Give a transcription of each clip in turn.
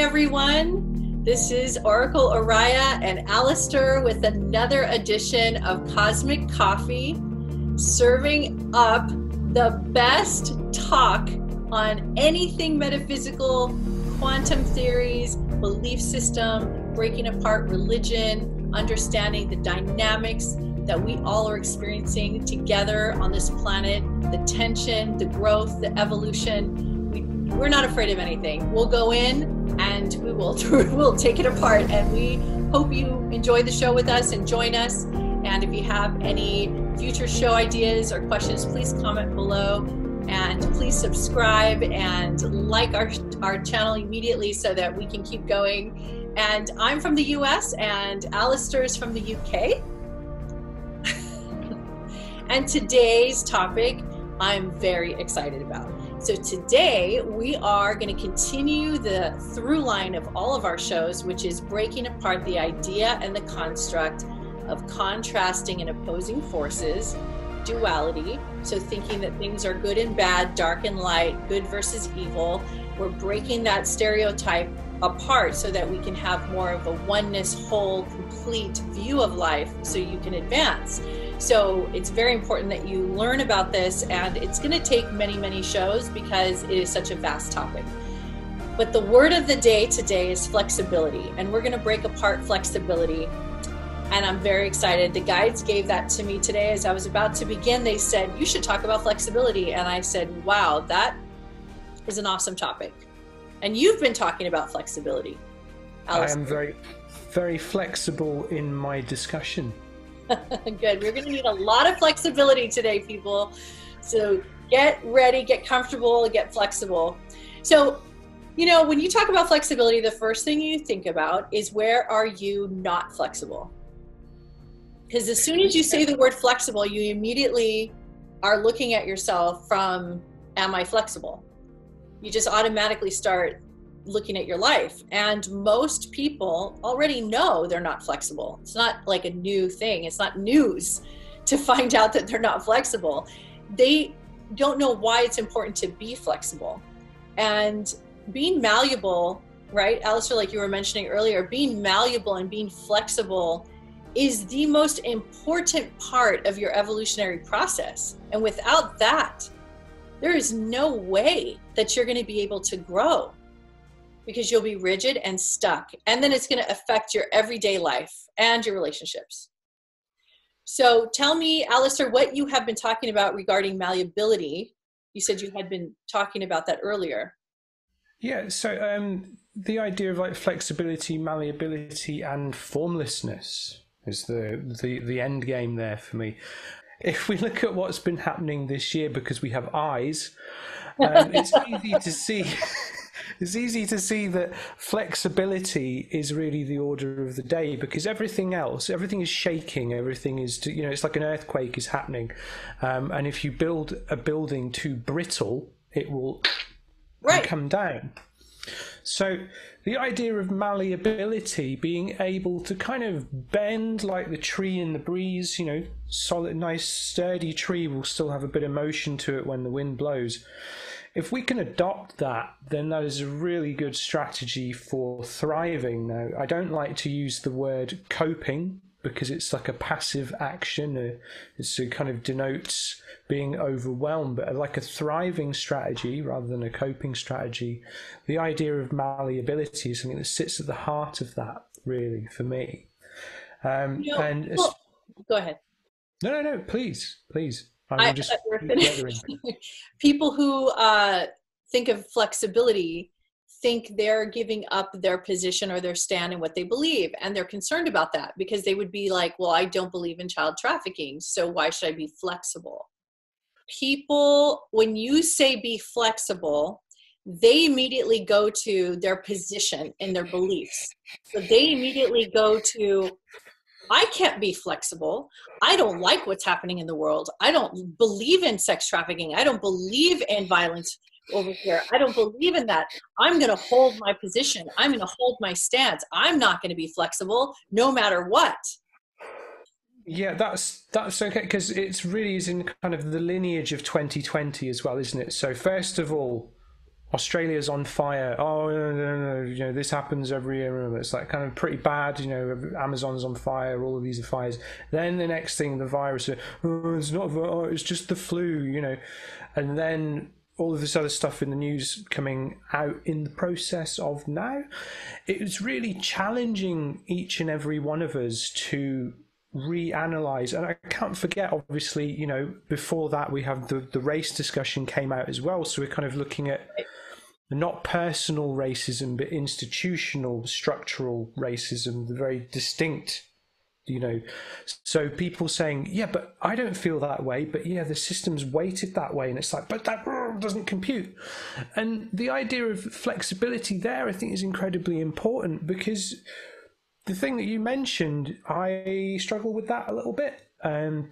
everyone. This is Oracle Oriah and Alastair with another edition of Cosmic Coffee, serving up the best talk on anything metaphysical, quantum theories, belief system, breaking apart religion, understanding the dynamics that we all are experiencing together on this planet, the tension, the growth, the evolution. We're not afraid of anything. We'll go in and we'll take it apart, and we hope you enjoy the show with us and join us. And if you have any future show ideas or questions, please comment below, and please subscribe and like our channel immediately so that we can keep going. And I'm from the US and Alastair is from the UK. And today's topic I'm very excited about. So today we are going to continue the through line of all of our shows, which is breaking apart the idea and the construct of contrasting and opposing forces, duality. So thinking that things are good and bad, dark and light, good versus evil. We're breaking that stereotype apart so that we can have more of a oneness, whole, complete view of life so you can advance. So it's very important that you learn about this, and it's going to take many, many shows because it is such a vast topic. But the word of the day today is flexibility, and we're going to break apart flexibility. And I'm very excited. The guides gave that to me today as I was about to begin. They said, you should talk about flexibility. And I said, wow, that is an awesome topic. And you've been talking about flexibility, Alice. I am very, very flexible in my discussion. Good. We're going to need a lot of flexibility today, people. So get ready, get comfortable, get flexible. So, you know, when you talk about flexibility, the first thing you think about is, where are you not flexible? Because as soon as you say the word flexible, you immediately are looking at yourself from, am I flexible? You just automatically start looking at your life. And most people already know they're not flexible. It's not like a new thing. It's not news to find out that they're not flexible. They don't know why it's important to be flexible. And being malleable, right, Alastair, like you were mentioning earlier, being malleable and being flexible is the most important part of your evolutionary process. And without that, there is no way that you're going to be able to grow, because you'll be rigid and stuck. And then it's going to affect your everyday life and your relationships. So tell me, Alastair, what you have been talking about regarding malleability. You said you had been talking about that earlier. Yeah, so the idea of like flexibility, malleability, and formlessness is the end game there for me. If we look at what's been happening this year, because we have eyes, it's easy to see. It's easy to see that flexibility is really the order of the day, because everything else, everything is shaking, everything is, you know, it's like an earthquake is happening. And if you build a building too brittle, it will come down. So the idea of malleability, being able to kind of bend like the tree in the breeze, you know, solid, nice, sturdy tree will still have a bit of motion to it when the wind blows. If we can adopt that, then that is a really good strategy for thriving. Now, I don't like to use the word coping, because it's like a passive action. It kind of denotes being overwhelmed, but like a thriving strategy rather than a coping strategy. The idea of malleability is something that sits at the heart of that, really, for me. Go ahead. No, please. People who think of flexibility think they're giving up their position or their stand in what they believe, and they're concerned about that because they would be like, well, I don't believe in child trafficking, so why should I be flexible? People, when you say be flexible, they immediately go to their position in their beliefs. So they immediately go to, I can't be flexible. I don't like what's happening in the world. I don't believe in sex trafficking. I don't believe in violence over here. I don't believe in that. I'm going to hold my position. I'm going to hold my stance. I'm not going to be flexible no matter what. Yeah, that's okay, because it's really is in kind of the lineage of 2020 as well, isn't it? So first of all, Australia's on fire. Oh, no, you know, this happens every year. It's like kind of pretty bad. You know, Amazon's on fire. All of these are fires. Then the next thing, the virus. Oh, it's not. Oh, it's just the flu. You know, and then all of this other stuff in the news coming out in the process of now. It's really challenging each and every one of us to reanalyze. And I can't forget, obviously, you know, before that we have the race discussion came out as well. So we're kind of looking at not personal racism, but institutional, structural racism, the very distinct, you know. So people saying, yeah, but I don't feel that way, but yeah, the system's weighted that way. And it's like, but that doesn't compute. And the idea of flexibility there, I think, is incredibly important, because the thing that you mentioned, I struggle with that a little bit,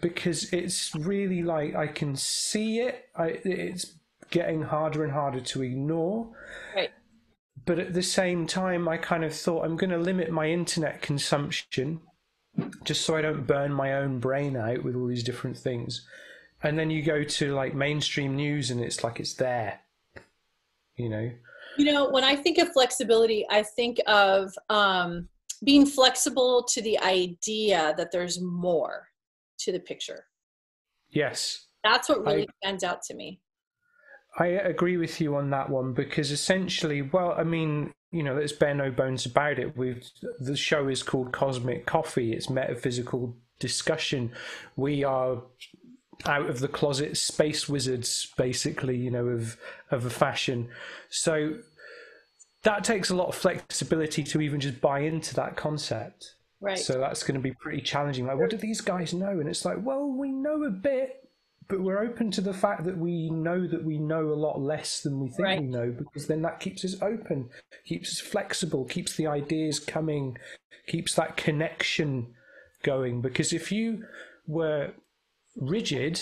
because it's really like I can see it. It's getting harder and harder to ignore. Right. But at the same time, I kind of thought I'm going to limit my internet consumption just so I don't burn my own brain out with all these different things. And then you go to like mainstream news and it's like it's there, you know. You know, when I think of flexibility, I think of being flexible to the idea that there's more to the picture. Yes. That's what really stands out to me. I agree with you on that one, because essentially, well, I mean, you know, let's bear no bones about it. The show is called Cosmic Coffee. It's metaphysical discussion. We are out of the closet space wizards, basically, you know, of a fashion. So that takes a lot of flexibility to even just buy into that concept. Right. So that's going to be pretty challenging. Like, what do these guys know? And it's like, well, we know a bit, but we're open to the fact that we know a lot less than we think we know, because then that keeps us open, keeps us flexible, keeps the ideas coming, keeps that connection going. Because if you were rigid,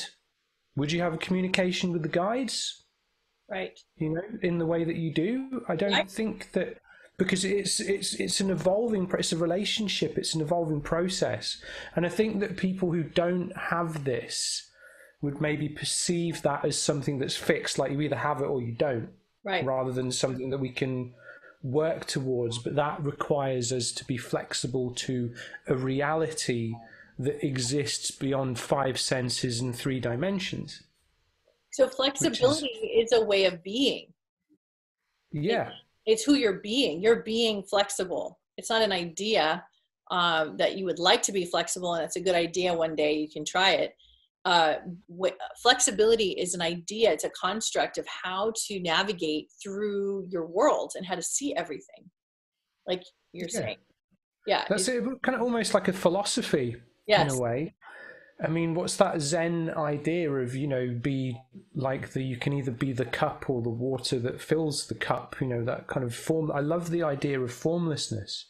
would you have a communication with the guides? Right. You know, in the way that you do? I don't think that, because it's an evolving, it's a relationship, it's an evolving process. And I think that people who don't have this would maybe perceive that as something that's fixed, like you either have it or you don't, rather than something that we can work towards. But that requires us to be flexible to a reality that exists beyond 5 senses and 3 dimensions. So flexibility is a way of being. Yeah. It's who you're being. You're being flexible. It's not an idea that you would like to be flexible, and it's a good idea one day, you can try it. Flexibility is an idea, it's a construct of how to navigate through your world and how to see everything, like you're saying. Yeah, that's it, kind of almost like a philosophy in a way. I mean, what's that Zen idea of, you know, be like you can either be the cup or the water that fills the cup, you know, that kind of form. I love the idea of formlessness.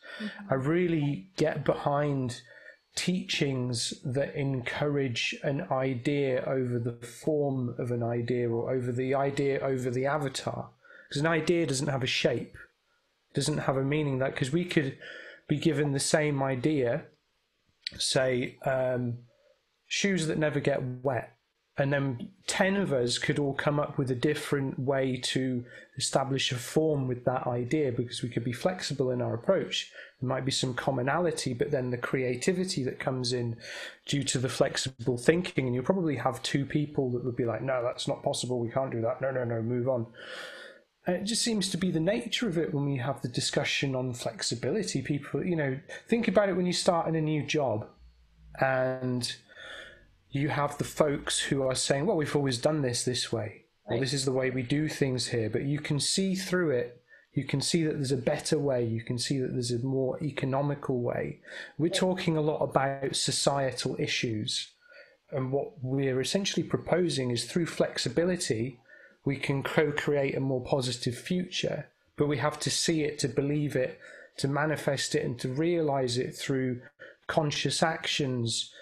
I really get behind teachings that encourage an idea over the form of an idea, or over the idea over the avatar, because an idea doesn't have a shape, doesn't have a meaning. That because we could be given the same idea, say shoes that never get wet, and then 10 of us could all come up with a different way to establish a form with that idea, because we could be flexible in our approach. There might be some commonality, but then the creativity that comes in due to the flexible thinking, and you'll probably have 2 people that would be like, no, that's not possible, we can't do that, no, move on. And it just seems to be the nature of it when we have the discussion on flexibility. People, you know, think about it when you start in a new job, and you have the folks who are saying, well, we've always done this way, or this is the way we do things here, but you can see through it. You can see that there's a better way. You can see that there's a more economical way. We're talking a lot about societal issues, and what we're essentially proposing is, through flexibility, we can co-create a more positive future, but we have to see it, to believe it, to manifest it, and to realize it through conscious actions,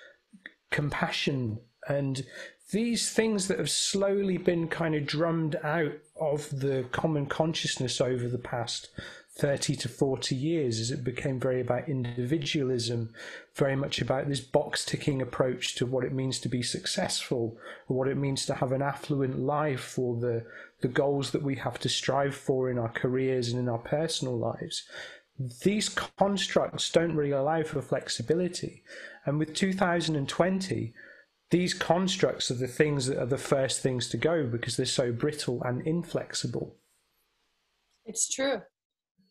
compassion, and these things that have slowly been kind of drummed out of the common consciousness over the past 30 to 40 years, as it became very about individualism, very much about this box ticking approach to what it means to be successful, or what it means to have an affluent life, or the goals that we have to strive for in our careers and in our personal lives. These constructs don't really allow for flexibility. And with 2020, these constructs are the things that are the first things to go, because they're so brittle and inflexible. It's true.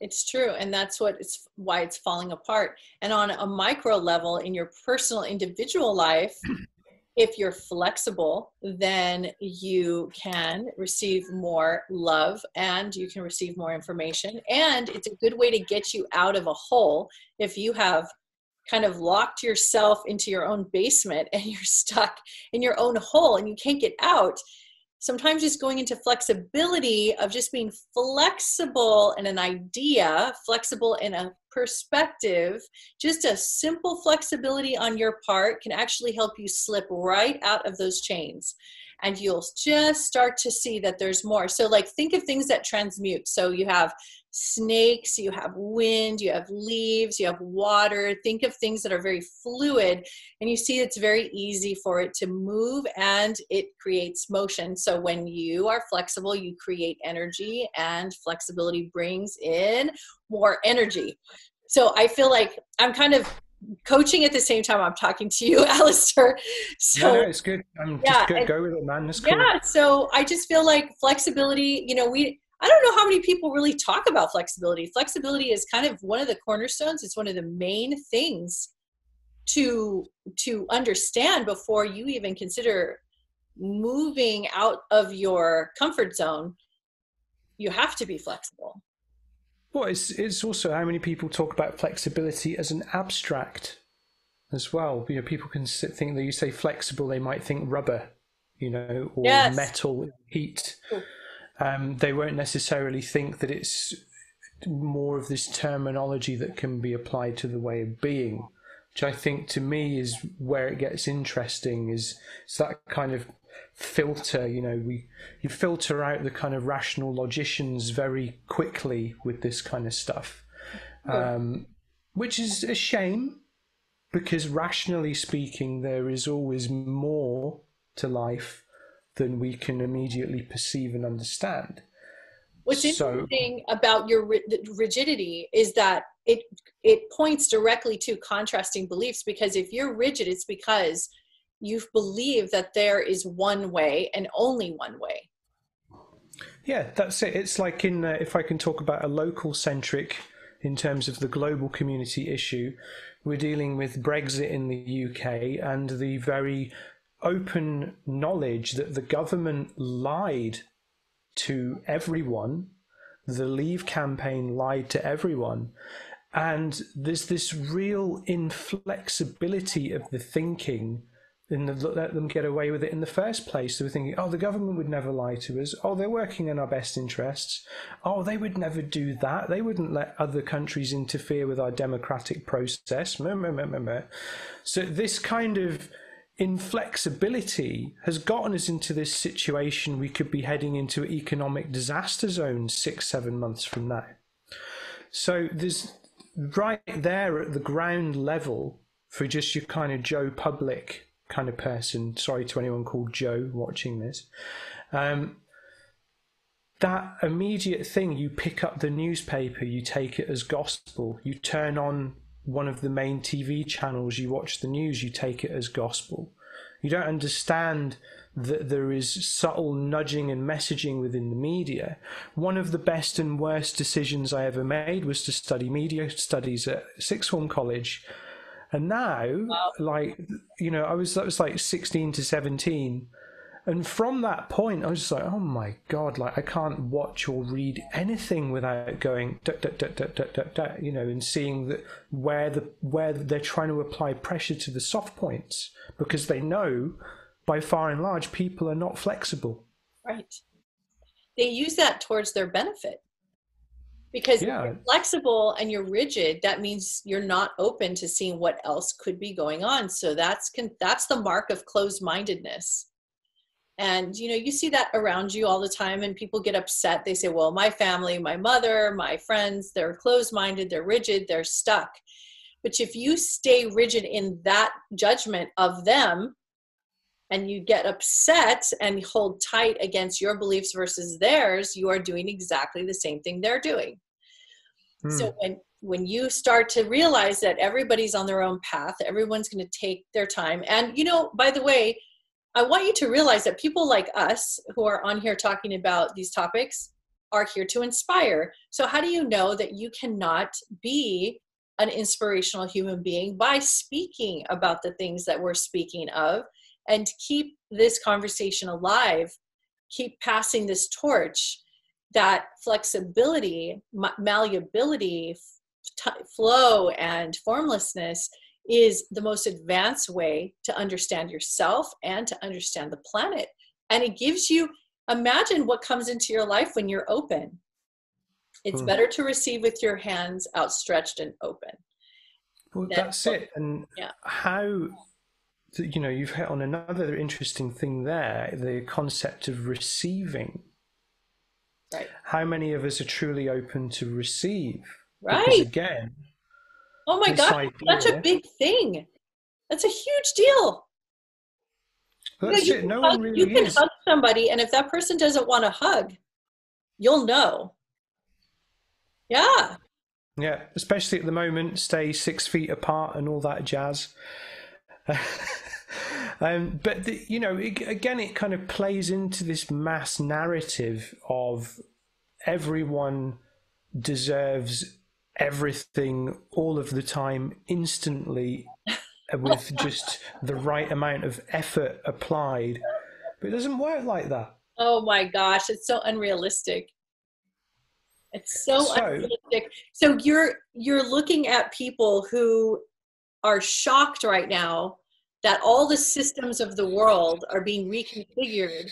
It's true. And that's why it's falling apart. And on a micro level, in your personal individual life, if you're flexible, then you can receive more love and you can receive more information. And it's a good way to get you out of a hole if you have kind of locked yourself into your own basement and you're stuck in your own hole and you can't get out. Sometimes just going into flexibility of just being flexible in an idea, flexible in a perspective, just a simple flexibility on your part can actually help you slip right out of those chains. And you'll just start to see that there's more. So like, think of things that transmute. So you have snakes, you have wind, you have leaves, you have water. Think of things that are very fluid, and you see it's very easy for it to move and it creates motion. So when you are flexible, you create energy, and flexibility brings in more energy. So I feel like I'm kind of coaching at the same time I'm talking to you, Alastair. So no, it's good. Just go with it, man. That's cool. Yeah, so I just feel like flexibility, I don't know how many people really talk about flexibility. Flexibility is kind of one of the cornerstones. It's one of the main things to understand before you even consider moving out of your comfort zone. You have to be flexible. Well, it's also how many people talk about flexibility as an abstract as well. People can think that you say flexible, they might think rubber, or yes. metal, heat. They won't necessarily think that it's more of this terminology that can be applied to the way of being, which I think to me is where it gets interesting, is that kind of filter. You filter out the kind of rational logicians very quickly with this kind of stuff, which is a shame, because rationally speaking, there is always more to life than we can immediately perceive and understand. What's interesting about your rigidity is that it points directly to contrasting beliefs, because if you're rigid, it's because you believe that there is one way and only one way. Yeah, that's it. It's like if I can talk about a local centric in terms of the global community issue, we're dealing with Brexit in the UK and the very open knowledge that the government lied to everyone. The Leave campaign lied to everyone. And there's this real inflexibility of the thinking, and let them get away with it in the first place. So we're thinking, the government would never lie to us. They're working in our best interests. They would never do that. They wouldn't let other countries interfere with our democratic process. So this kind of inflexibility has gotten us into this situation. We could be heading into an economic disaster zone 6-7 months from now. So there's right there at the ground level, for just your kind of Joe Public kind of person, sorry to anyone called Joe watching this, that immediate thing, you pick up the newspaper, you take it as gospel, you turn on one of the main TV channels, you watch the news, you take it as gospel. You don't understand that there is subtle nudging and messaging within the media. One of the best and worst decisions I ever made was to study media studies at sixth form college. And now, that was like 16 to 17. And from that point, I was just like, oh my God, I can't watch or read anything without going, and seeing that where they're trying to apply pressure to the soft points, because they know by far and large, people are not flexible. Right. They use that towards their benefit. Because if you're flexible and you're rigid, that means you're not open to seeing what else could be going on. So that's the mark of closed-mindedness. And, you know, you see that around you all the time, and people get upset. They say, well, my family, my mother, my friends, they're closed-minded, they're rigid, they're stuck. But if you stay rigid in that judgment of them, and you get upset and hold tight against your beliefs versus theirs, you are doing exactly the same thing they're doing. So when you start to realize that everybody's on their own path, everyone's going to take their time. And, you know, by the way, I want you to realize that people like us who are on here talking about these topics are here to inspire. So how do you know that you cannot be an inspirational human being? By speaking about the things that we're speaking of, and keep this conversation alive, keep passing this torch, that flexibility, malleability, flow, and formlessness is the most advanced way to understand yourself and to understand the planet. And it gives you, imagine what comes into your life when you're open. It's better to receive with your hands outstretched and open. Well, that's it. And how, you know, you've hit on another interesting thing there, the concept of receiving. Right. How many of us are truly open to receive? Right. Because again, oh my God, such a big thing. That's a huge deal. That's you it. Know, no one really is. You can hug somebody, and if that person doesn't want to hug, you'll know. Yeah. Yeah, especially at the moment, stay 6 feet apart and all that jazz. But you know, again, it kind of plays into this mass narrative of everyone deserves everything all of the time, instantly, with just the right amount of effort applied. But it doesn't work like that. Oh my gosh, it's so unrealistic. It's so unrealistic. So you're looking at people who are shocked right now that all the systems of the world are being reconfigured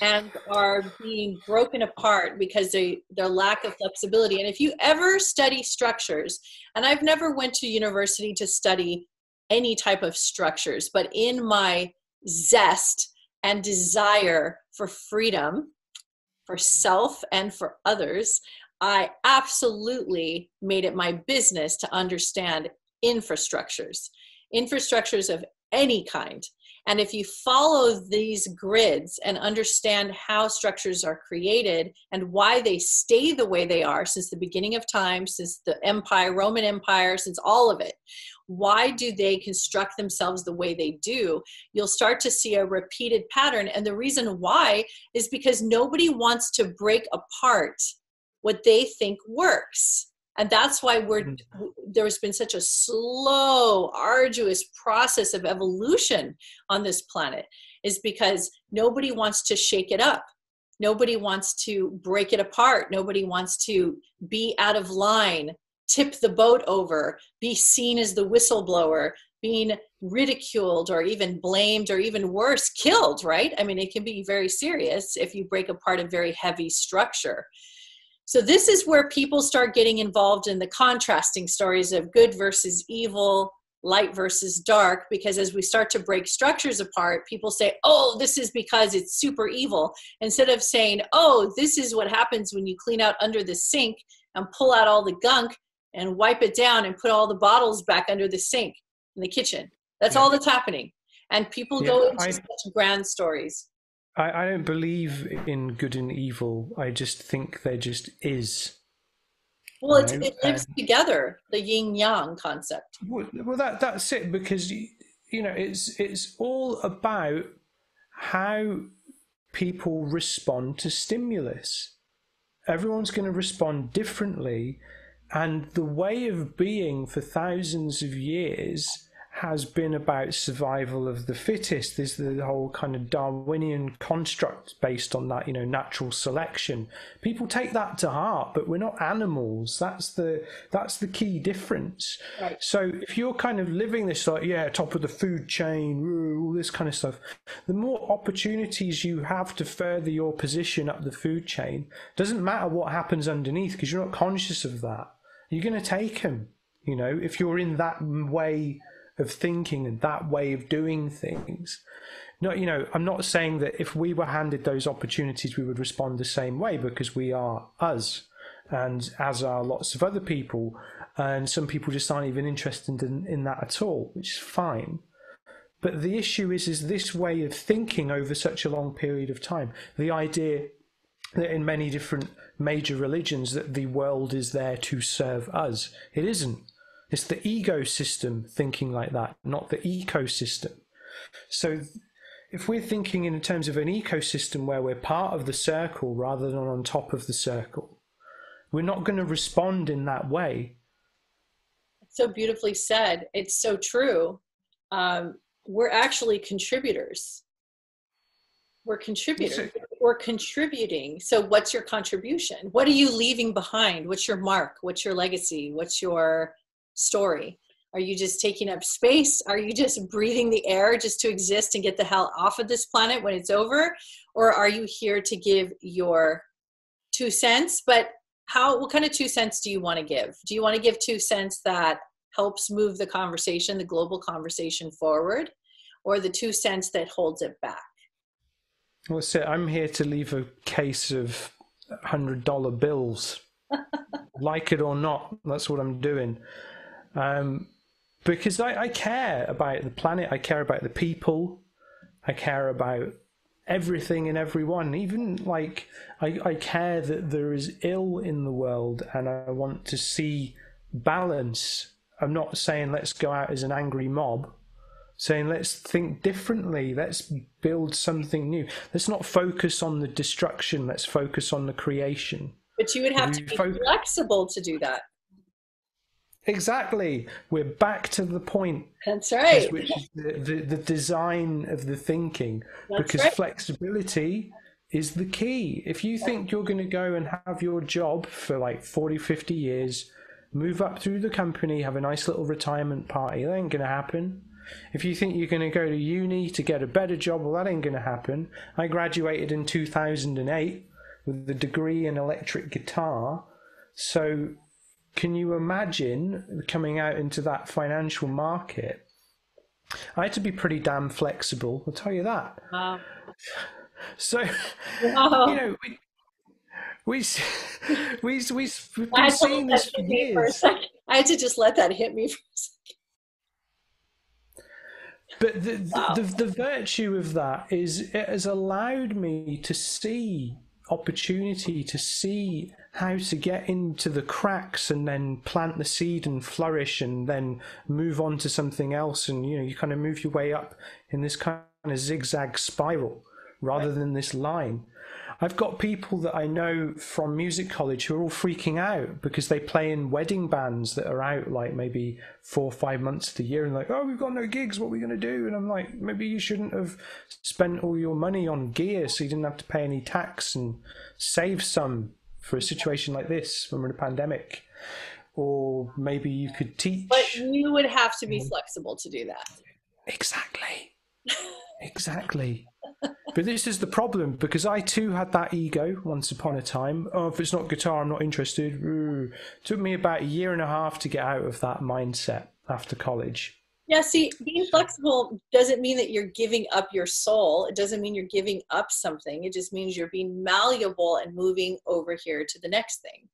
and are being broken apart because their lack of flexibility. And if you ever study structures, and I've never went to university to study any type of structures, but in my zest and desire for freedom, for self and for others, I absolutely made it my business to understand infrastructures of any kind. And if you follow these grids and understand how structures are created and why they stay the way they are since the beginning of time, since the empire, Roman Empire, since all of it, why do they construct themselves the way they do? You'll start to see a repeated pattern. And the reason why is because nobody wants to break apart what they think works. And that's why there's been such a slow, arduous process of evolution on this planet, is because nobody wants to shake it up. Nobody wants to break it apart. Nobody wants to be out of line, tip the boat over, be seen as the whistleblower, being ridiculed or even blamed or even worse, killed, right? I mean, it can be very serious if you break apart a very heavy structure. So this is where people start getting involved in the contrasting stories of good versus evil, light versus dark, because as we start to break structures apart, people say, oh, this is because it's super evil, instead of saying, oh, this is what happens when you clean out under the sink and pull out all the gunk and wipe it down and put all the bottles back under the sink in the kitchen. That's all that's happening. And people go into such grand stories. I don't believe in good and evil. I just think there just is. Well, it lives together, the yin-yang concept. Well, that's it, because, you know, it's all about how people respond to stimulus. Everyone's going to respond differently, and the way of being for thousands of years has been about survival of the fittest. There's the whole kind of Darwinian construct based on that, you know, natural selection. People take that to heart, but we're not animals. That's the key difference. Right. So if you're kind of living this like, top of the food chain, all this kind of stuff, the more opportunities you have to further your position up the food chain, doesn't matter what happens underneath, because you're not conscious of that. You're going to take them, you know, if you're in that way of thinking and that way of doing things. No, I'm not saying that if we were handed those opportunities, we would respond the same way, because we are us, and as are lots of other people, and some people just aren't even interested in that at all, which is fine. But the issue is this way of thinking over such a long period of time, the idea that in many different major religions that the world is there to serve us. It isn't. It's the ego system thinking like that, not the ecosystem. So if we're thinking in terms of an ecosystem where we're part of the circle rather than on top of the circle, we're not going to respond in that way. So beautifully said. It's so true. We're actually contributors. We're contributors. We're contributing. So what's your contribution? What are you leaving behind? What's your mark? What's your legacy? What's your story? Are you just taking up space? Are you just breathing the air just to exist and get the hell off of this planet when it's over? Or are you here to give your 2 cents? But what kind of 2 cents do you want to give? Do you want to give 2 cents that helps move the conversation, the global conversation forward, or the 2 cents that holds it back? Well, so I'm here to leave a case of $100 bills. Like it or not, that's what I'm doing. Because I care about the planet, I care about the people, I care about everything and everyone. Even like I care that there is ill in the world, and I want to see balance. I'm not saying let's go out as an angry mob, saying let's think differently, let's build something new. Let's not focus on the destruction, let's focus on the creation. But you would have to be flexible to do that. Exactly. We're back to the point. That's right. Which is the design of the thinking. That's because right. Flexibility is the key. If you think you're going to go and have your job for like 40, 50 years, move up through the company, have a nice little retirement party, that ain't going to happen. If you think you're going to go to uni to get a better job, well, that ain't going to happen. I graduated in 2008 with a degree in electric guitar. So can you imagine coming out into that financial market? I had to be pretty damn flexible, I'll tell you that. Wow. So, Wow. you know, we've been seeing this for years. I had to just let that hit me for a second. But the virtue of that is it has allowed me to see opportunity, to see how to get into the cracks and then plant the seed and flourish and then move on to something else. And, you know, you kind of move your way up in this kind of zigzag spiral rather than this line. I've got people that I know from music college who are all freaking out because they play in wedding bands that are out like maybe 4 or 5 months of the year and like, oh, we've got no gigs, what are we going to do? And I'm like, maybe you shouldn't have spent all your money on gear so you didn't have to pay any tax and save some for a situation like this when we're in a pandemic. Or maybe you could teach. But you would have to be flexible to do that. Exactly. Exactly. But this is the problem, because I too had that ego once upon a time. Oh, if it's not guitar, I'm not interested. It took me about 1.5 years to get out of that mindset after college. Yeah, see, being flexible doesn't mean that you're giving up your soul. It doesn't mean you're giving up something. It just means you're being malleable and moving over here to the next thing.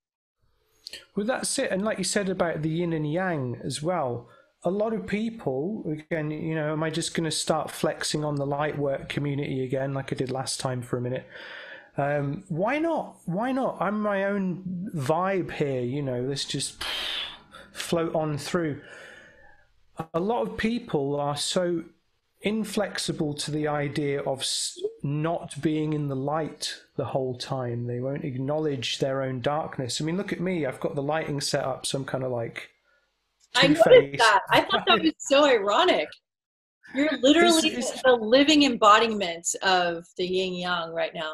Well, that's it. And like you said about the yin and yang as well, a lot of people, again, you know, am I just going to start flexing on the light work community again like I did last time for a minute? Why not? Why not? I'm my own vibe here, you know, let's just float on through. A lot of people are so inflexible to the idea of not being in the light the whole time. They won't acknowledge their own darkness. I mean, look at me. I've got the lighting set up, so I'm kind of like I noticed that. I thought that was so ironic. You're literally the living embodiment of the yin yang right now.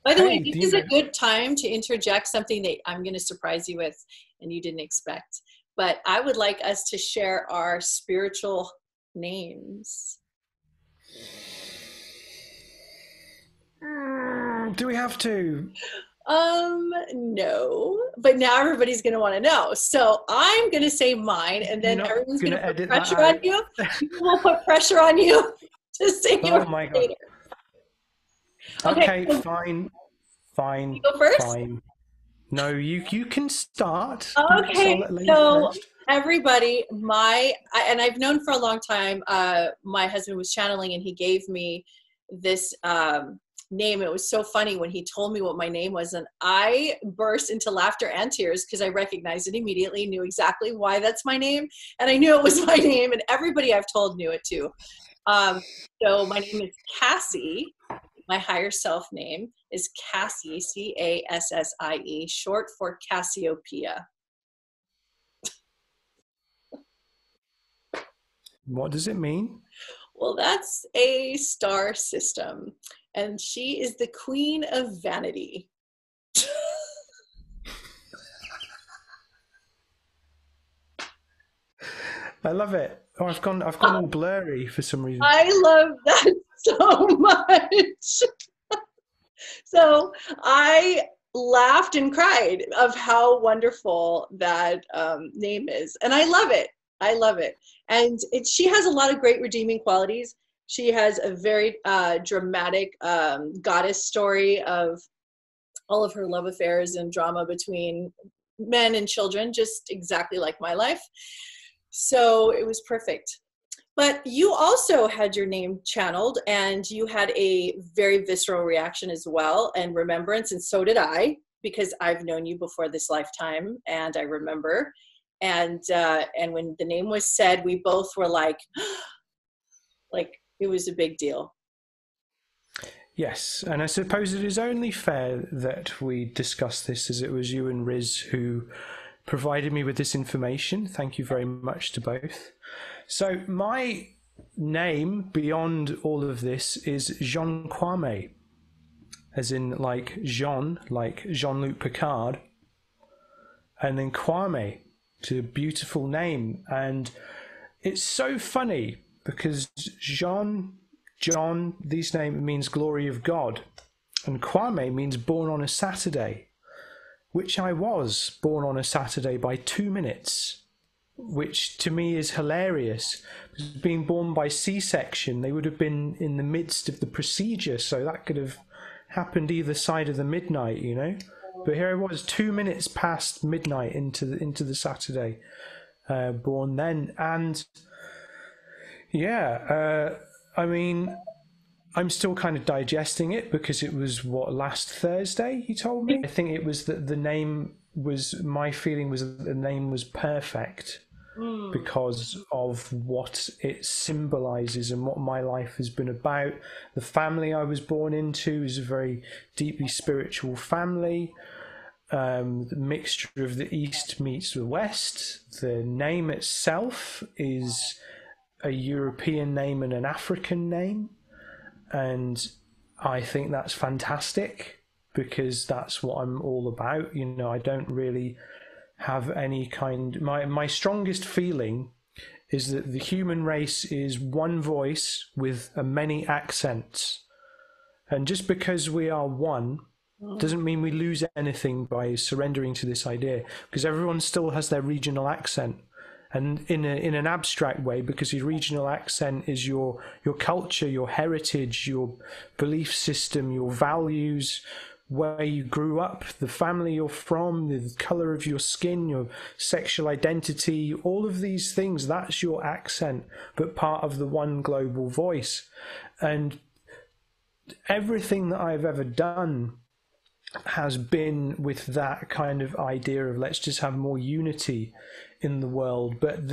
By the way, this is a good time to interject something that I'm going to surprise you with and you didn't expect. But I would like us to share our spiritual names. Do we have to? No, but now everybody's going to want to know. So I'm going to say mine, and then everyone's going to put pressure on you. People will put pressure on you to sing Oh yours my God. later. Okay, so fine. you go first? Fine. No, you can start. Okay, I'll let Lady so first. everybody, and I've known for a long time, my husband was channeling and he gave me this name. It was so funny when he told me what my name was, and I burst into laughter and tears because I recognized it immediately, knew exactly why that's my name, and I knew it was my name, and everybody I've told knew it too. So my name is Cassie. My higher self name is Cassie, Cassie, short for Cassiopeia. What does it mean? Well, that's a star system, and she is the queen of vanity. I love it. Oh, I've gone all blurry for some reason. I love that so much. So I laughed and cried of how wonderful that name is, and I love it. I love it, and she has a lot of great redeeming qualities. She has a very dramatic goddess story of all of her love affairs and drama between men and children, just exactly like my life. So it was perfect. But you also had your name channeled, and you had a very visceral reaction as well, and remembrance, and so did I, because I've known you before this lifetime, and I remember. And when the name was said, we both were like it was a big deal. Yes, and I suppose it is only fair that we discuss this, as it was you and Riz who provided me with this information. Thank you very much to both. So my name, beyond all of this, is Jean Kwame, as in like Jean-Luc Picard, and then Kwame, it's a beautiful name. And it's so funny because John, this name means glory of God, and Kwame means born on a Saturday, which I was born on a Saturday by 2 minutes, which to me is hilarious. Being born by C-section, they would have been in the midst of the procedure, so that could have happened either side of the midnight, you know. But here I was, 2 minutes past midnight into the Saturday, born then. And yeah, I mean, I'm still kind of digesting it because it was last Thursday you told me. I think it was that the name was, my feeling was that the name was perfect because of what it symbolizes and what my life has been about. The family I was born into is a very deeply spiritual family. The mixture of the East meets the West. The name itself is a European name and an African name. And I think that's fantastic because that's what I'm all about. You know, I don't really have any kind... My strongest feeling is that the human race is one voice with many accents. And just because we are one doesn't mean we lose anything by surrendering to this idea, because everyone still has their regional accent. And in an abstract way, because your regional accent is your culture, your heritage, your belief system, your values, where you grew up, the family you're from, the color of your skin, your sexual identity, all of these things, that's your accent, but part of the one global voice. And everything that I've ever done has been with that kind of idea of let's just have more unity in the world. But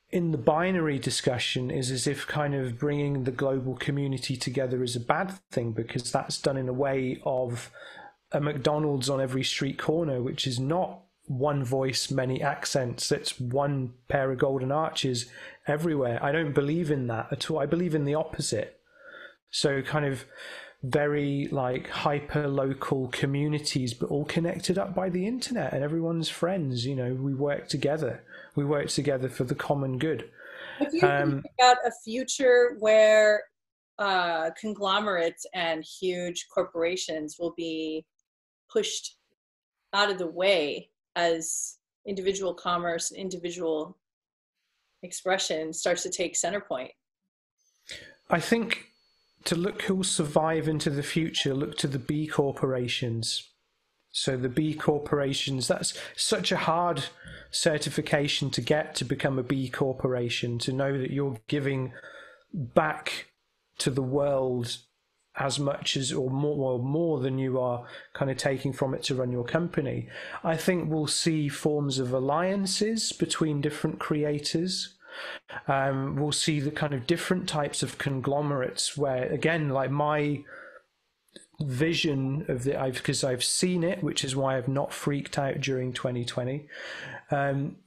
in the binary discussion is as if kind of bringing the global community together is a bad thing, because that's done in a way of a McDonald's on every street corner, which is not one voice, many accents. It's one pair of golden arches everywhere. I don't believe in that at all. I believe in the opposite. So kind of very like hyper local communities, but all connected up by the internet, and everyone's friends. You know, we work together for the common good. If you think about a future where conglomerates and huge corporations will be pushed out of the way as individual commerce, individual expression starts to take center point. I think to look who will survive into the future, look to the B corporations. So the B corporations, that's such a hard certification to get to become a B corporation, to know that you're giving back to the world as much as, or more than you are kind of taking from it to run your company. I think we'll see forms of alliances between different creators. We'll see the kind of different types of conglomerates where, again, like my vision of because I've seen it, which is why I've not freaked out during 2020,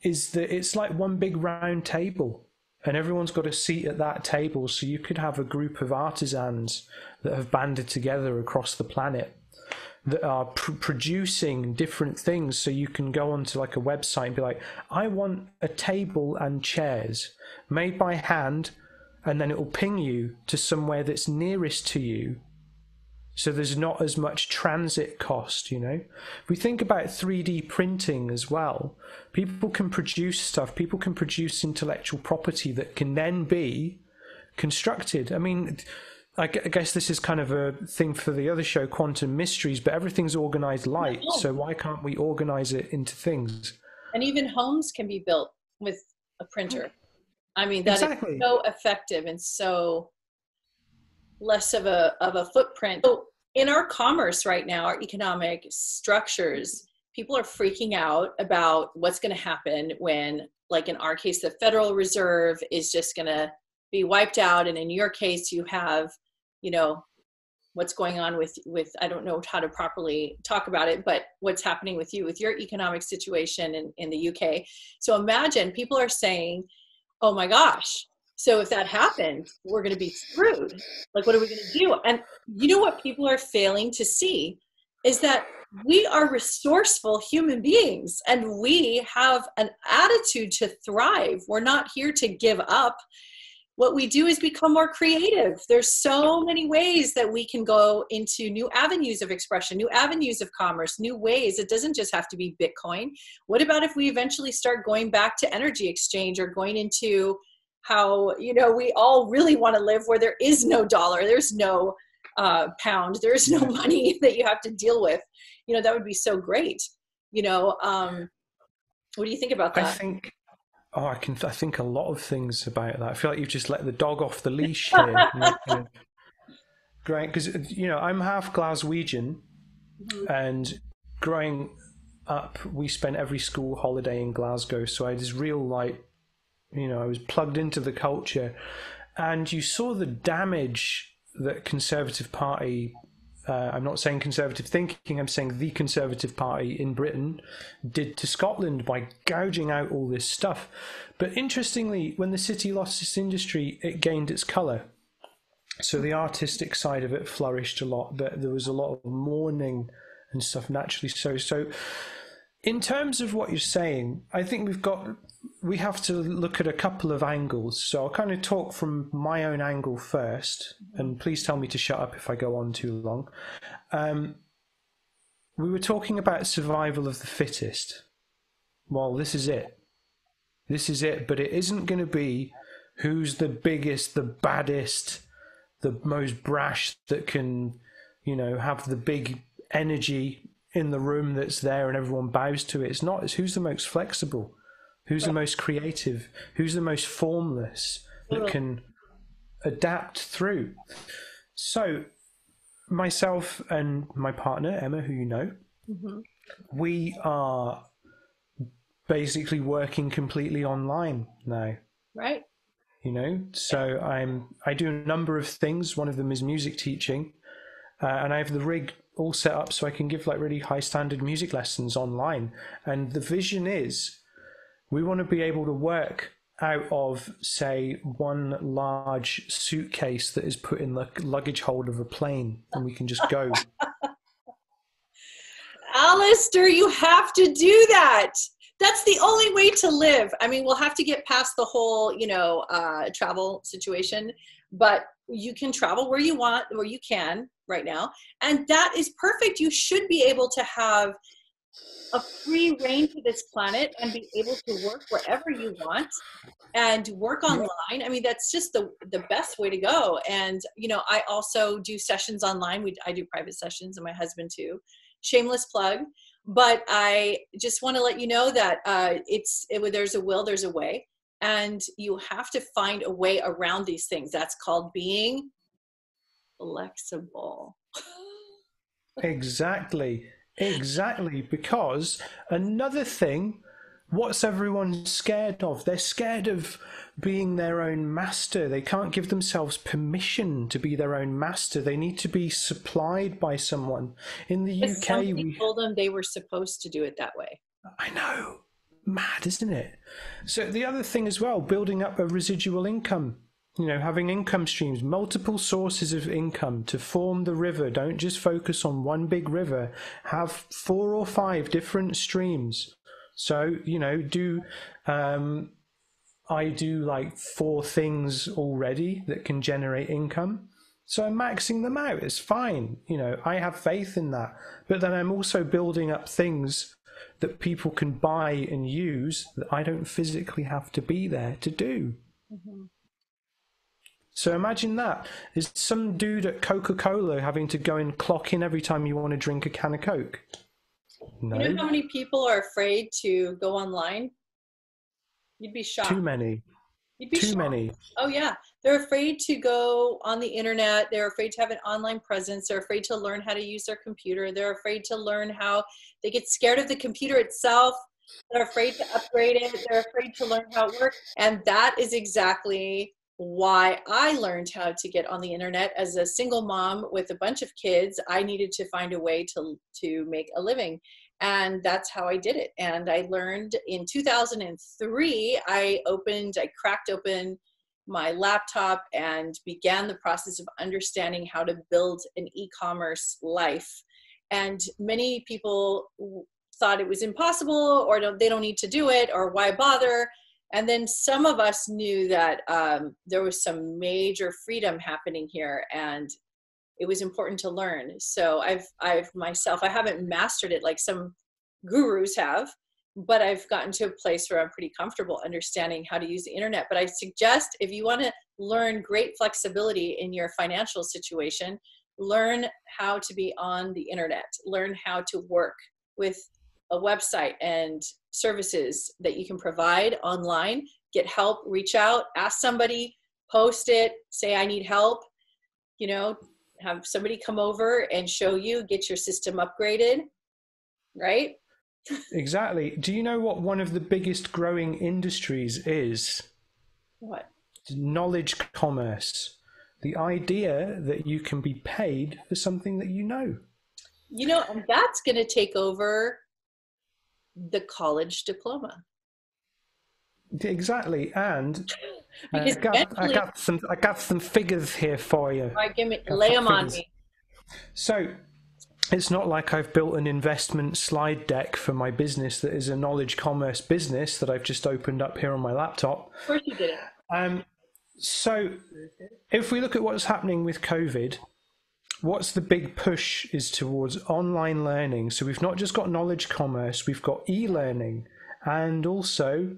is that it's like one big round table and everyone's got a seat at that table. So you could have a group of artisans that have banded together across the planet that are producing different things. So you can go onto like a website and be like, I want a table and chairs made by hand, and then it will ping you to somewhere that's nearest to you. So there's not as much transit cost, you know. If we think about 3D printing as well, people can produce stuff, people can produce intellectual property that can then be constructed. I mean, I guess this is kind of a thing for the other show, Quantum Mysteries, but everything's organized light, so why can't we organize it into things? And even homes can be built with a printer. I mean, that exactly. is so effective and so less of a footprint. So in our commerce right now, our economic structures, people are freaking out about what's going to happen when, like in our case, the Federal Reserve is just going to be wiped out. And in your case, you have, you know, what's going on with, I don't know how to properly talk about it, but what's happening with you, with your economic situation in the UK. So imagine people are saying, oh my gosh, so if that happens, we're going to be screwed. Like, what are we going to do? And you know what people are failing to see is that we are resourceful human beings and we have an attitude to thrive. We're not here to give up. What we do is become more creative. There's so many ways that we can go into new avenues of expression, new avenues of commerce, new ways. It doesn't just have to be Bitcoin. What about if we eventually start going back to energy exchange or going into how, you know, we all really want to live where there is no dollar, there's no pound, there's no money that you have to deal with. You know, that would be so great. You know, what do you think about that? I think a lot of things about that. I feel like you've just let the dog off the leash here. Great, because, you know, I'm half Glaswegian, and growing up, we spent every school holiday in Glasgow, so I had this real, like, you know, I was plugged into the culture, and you saw the damage that Conservative Party, I'm not saying conservative thinking, I'm saying the Conservative Party in Britain did to Scotland by gouging out all this stuff. But interestingly, when the city lost its industry, it gained its colour. So the artistic side of it flourished a lot, but there was a lot of mourning and stuff naturally. So in terms of what you're saying, I think we have to look at a couple of angles. So I'll kind of talk from my own angle first, and please tell me to shut up if I go on too long. We were talking about survival of the fittest. Well, this is it. This is it, but it isn't going to be who's the biggest, the baddest, the most brash that can, you know, have the big energy in the room that's there and everyone bows to it. It's not. It's who's the most flexible, who's the most creative, who's the most formless, that can adapt through. So myself and my partner, Emma, who you know, we are basically working completely online now. Right. You know, so I do a number of things. One of them is music teaching, and I have the rig all set up so I can give like really high standard music lessons online. And the vision is we want to be able to work out of, say, one large suitcase that is put in the luggage hold of a plane, and we can just go. Alastair, you have to do that. That's the only way to live. I mean, we'll have to get past the whole, you know, travel situation, but you can travel where you want, where you can right now. And that is perfect. You should be able to have a free reign to this planet and be able to work wherever you want and work online. I mean, that's just the best way to go. And, you know, I also do sessions online. I do private sessions, and my husband too. Shameless plug. But I just want to let you know that there's a will, there's a way. And you have to find a way around these things. That's called being flexible. Exactly. Because another thing, what's everyone scared of? They're scared of being their own master. They can't give themselves permission to be their own master. They need to be supplied by someone. In the UK, we told them they were supposed to do it that way. I know. Mad, isn't it? So the other thing as well, building up a residual income. You know, having income streams, multiple sources of income to form the river. Don't just focus on one big river. Have 4 or 5 different streams. So, you know, I do like 4 things already that can generate income. So I'm maxing them out. It's fine. You know, I have faith in that. But then I'm also building up things that people can buy and use that I don't physically have to be there to do. Mm-hmm. So imagine that. Is some dude at Coca-Cola having to go and clock in every time you want to drink a can of Coke? No. You know how many people are afraid to go online? You'd be shocked. Too many. You'd be shocked. Many. Oh yeah. They're afraid to go on the internet. They're afraid to have an online presence. They're afraid to learn how to use their computer. They're afraid to learn how they get scared of the computer itself. They're afraid to upgrade it. They're afraid to learn how it works. And that is exactly why I learned how to get on the internet. As a single mom with a bunch of kids, I needed to find a way to make a living. And that's how I did it. And I learned in 2003, I cracked open my laptop and began the process of understanding how to build an e-commerce life. And many people thought it was impossible, or they don't need to do it, or why bother? And then some of us knew that there was some major freedom happening here, and it was important to learn. So I haven't mastered it like some gurus have, but I've gotten to a place where I'm pretty comfortable understanding how to use the internet. But I suggest, if you want to learn great flexibility in your financial situation, learn how to be on the internet, learn how to work with a website and services that you can provide online. Get help, reach out, ask somebody, post it, say I need help, you know, have somebody come over and show you, get your system upgraded, right? Exactly. Do you know what one of the biggest growing industries is? What? Knowledge commerce. The idea that you can be paid for something that you know. You know, and that's going to take over the college diploma. Exactly. And I got some figures here for you. All right, lay them on me. So it's not like I've built an investment slide deck for my business that is a knowledge commerce business that I've just opened up here on my laptop. Of course you didn't. So if we look at what's happening with COVID, what's the big push is towards online learning. So we've not just got knowledge commerce, we've got e-learning, and also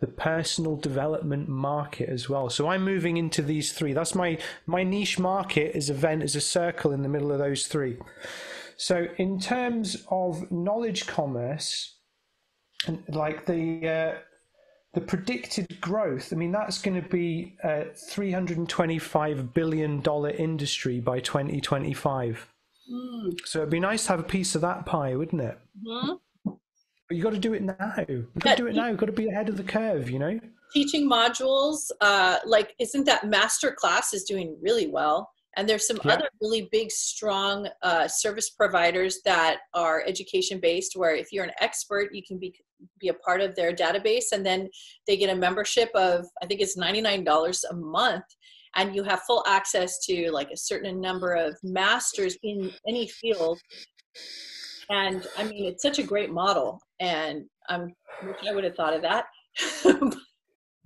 the personal development market as well. So I'm moving into these 3. That's my niche market is a circle in the middle of those 3. So in terms of knowledge commerce, and like the predicted growth, I mean, that's going to be a $325 billion industry by 2025. So it'd be nice to have a piece of that pie, wouldn't it? Mm-hmm. But you got to do it now. You've got to do it now. You've got to be ahead of the curve, you know? Teaching modules, isn't that master class is doing really well. And there's some other really big, strong service providers that are education-based, where if you're an expert, you can be a part of their database, and then they get a membership of, I think it's $99 a month, and you have full access to like a certain number of masters in any field. And I mean, it's such a great model, and I wish I would have thought of that.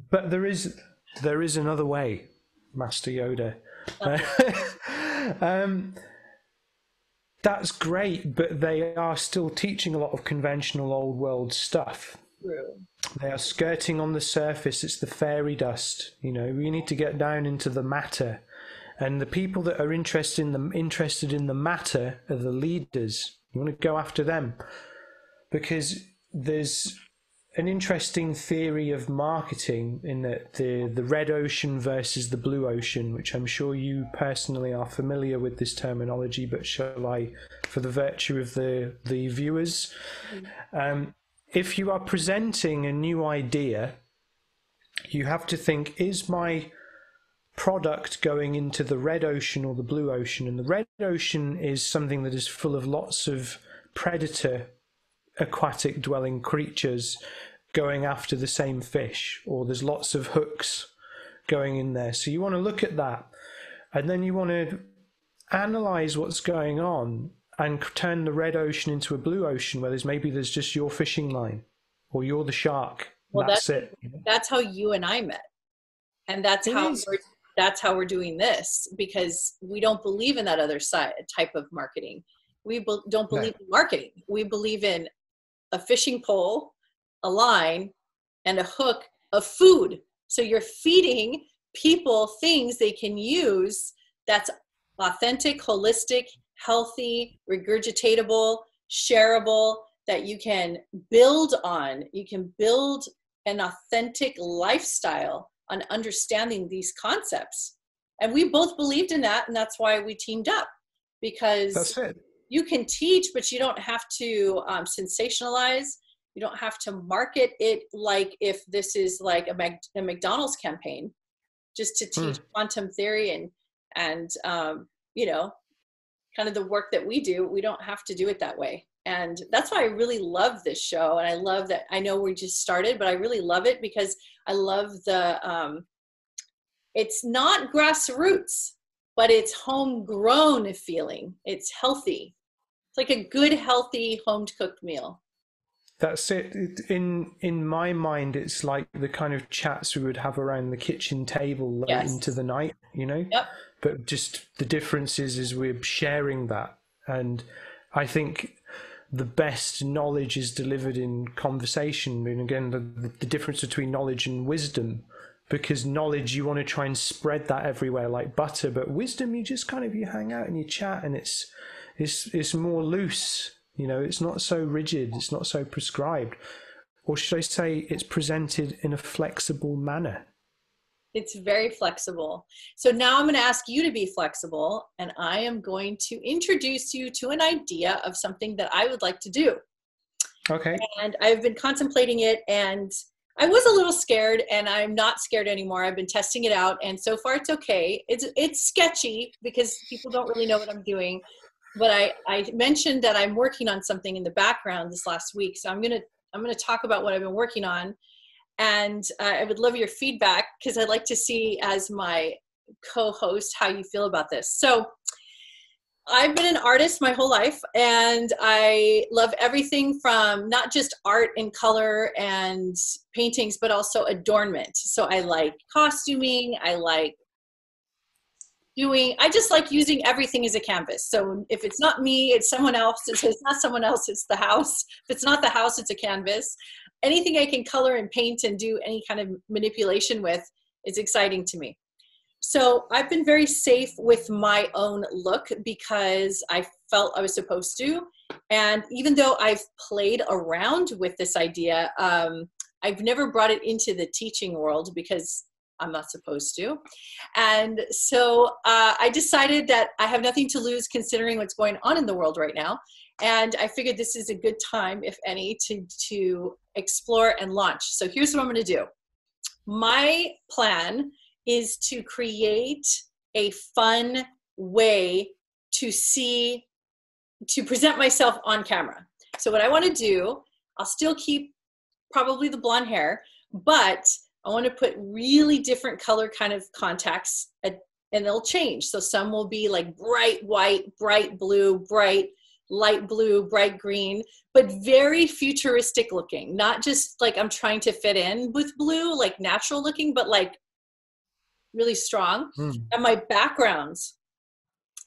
But there is another way, Master Yoda. that's great, but they are still teaching a lot of conventional old world stuff. True. They are skirting on the surface. It's the fairy dust. You know, we need to get down into the matter. And the people that are interested in the matter are the leaders. You want to go after them, because there's an interesting theory of marketing in that the red ocean versus the blue ocean, which I'm sure you personally are familiar with this terminology, but shall I, for the virtue of the viewers, if you are presenting a new idea, you have to think, is my product going into the red ocean or the blue ocean? And the red ocean is something that is full of lots of predator aquatic dwelling creatures going after the same fish, or there's lots of hooks going in there. So you want to look at that, and then you want to analyze what's going on and turn the red ocean into a blue ocean where there's just your fishing line, or you're the shark. Well, that's it. That's how you and I met, and that's how we're doing this, because we don't believe in that other type of marketing. We don't believe in marketing. We believe in a fishing pole, a line, and a hook of food. So you're feeding people things they can use that's authentic, holistic, healthy, regurgitatable, shareable, that you can build on. You can build an authentic lifestyle on understanding these concepts. And we both believed in that, and that's why we teamed up, because that's it. You can teach, but you don't have to sensationalize. You don't have to market it like if this is like a McDonald's campaign, just to teach quantum theory and you know, kind of the work that we do. We don't have to do it that way. And that's why I really love this show. And I love that, I know we just started, but I really love it because I love the, it's not grassroots, but it's homegrown feeling. It's healthy. It's like a good, healthy, home cooked meal. That's it. In my mind, it's like the kind of chats we would have around the kitchen table late into the night, you know? Yep. But just the difference is we're sharing that. And I think the best knowledge is delivered in conversation. And again, the difference between knowledge and wisdom, because knowledge, you want to try and spread that everywhere like butter, but wisdom, you just kind of, you hang out and you chat, and it's more loose. You know, it's not so rigid, it's not so prescribed. Or should I say, it's presented in a flexible manner. It's very flexible. So now I'm going to ask you to be flexible, and I am going to introduce you to an idea of something that I would like to do. Okay. And I've been contemplating it, and I was a little scared, and I'm not scared anymore. I've been testing it out, and so far it's okay. It's sketchy because people don't really know what I'm doing. But I mentioned that I'm working on something in the background this last week. So I'm gonna talk about what I've been working on. And I would love your feedback, because I'd like to see, as my co-host, how you feel about this. So I've been an artist my whole life, and I love everything from not just art and color and paintings, but also adornment. So I like costuming, I just like using everything as a canvas. So if it's not me, it's someone else. If it's not someone else, it's the house. If it's not the house, it's a canvas. Anything I can color and paint and do any kind of manipulation with is exciting to me. So I've been very safe with my own look because I felt I was supposed to. And even though I've played around with this idea, I've never brought it into the teaching world because I'm not supposed to. And so I decided that I have nothing to lose considering what's going on in the world right now. And I figured this is a good time, if any, to explore and launch. So here's what I'm going to do. My plan is to create a fun way to present myself on camera. So what I want to do, I'll still keep probably the blonde hair, but I want to put really different color kind of contacts, and they'll change. So some will be like bright white, bright blue, bright light blue, bright green, but very futuristic looking. Not just like I'm trying to fit in with blue, like natural looking, but like really strong. And my backgrounds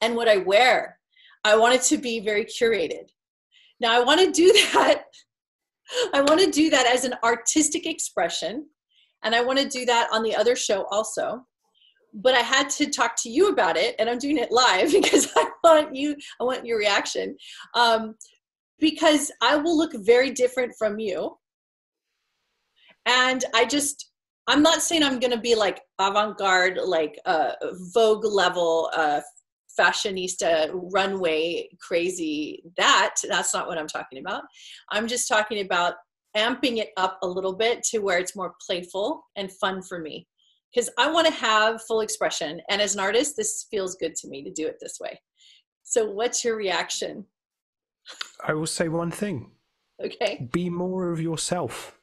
and what I wear, I want it to be very curated. Now I want to do that. I want to do that as an artistic expression. And I want to do that on the other show also. But I had to talk to you about it, and I'm doing it live because I want your reaction. Because I will look very different from you. And I'm not saying I'm going to be like avant-garde, like Vogue level, fashionista, runway crazy. That's not what I'm talking about. I'm just talking about amping it up a little bit to where it's more playful and fun for me. Because I want to have full expression. And as an artist, this feels good to me to do it this way. So what's your reaction? I will say one thing. Okay. Be more of yourself.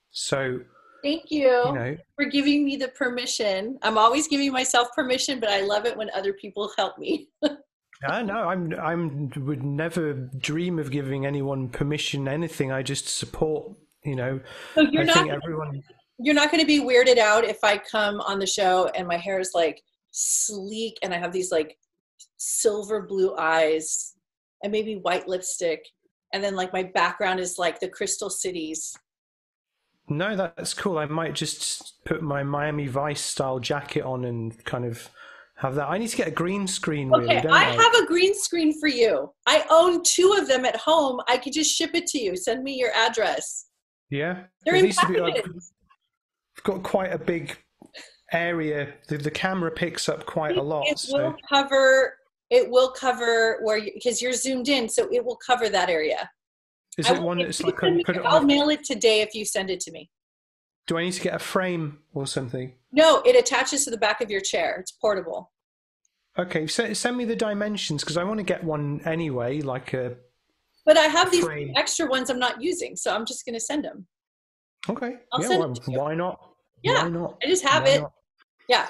So thank you, for giving me the permission. I'm always giving myself permission, but I love it when other people help me. I would never dream of giving anyone permission, anything. I just support, So you're not going to be weirded out if I come on the show and my hair is like sleek and I have these like silver blue eyes and maybe white lipstick. And then like my background is like the crystal cities. No, that's cool. I might just put my Miami Vice style jacket on and kind of have that. I need to get a green screen, really, don't I? I have a green screen for you. I own 2 of them at home. I could just ship it to you. Send me your address. Yeah. They're in packages. I've got quite a big area. The camera picks up quite a lot. It will cover where because you're zoomed in, so it will cover that area. Is it one that's like I'll mail it today if you send it to me. Do I need to get a frame or something? No, it attaches to the back of your chair. It's portable. Okay, so send me the dimensions because I want to get one anyway, like a. But I have these extra ones I'm not using, so I'm just going to send them. Okay. Why not? Yeah. Why not? I just have it. Yeah.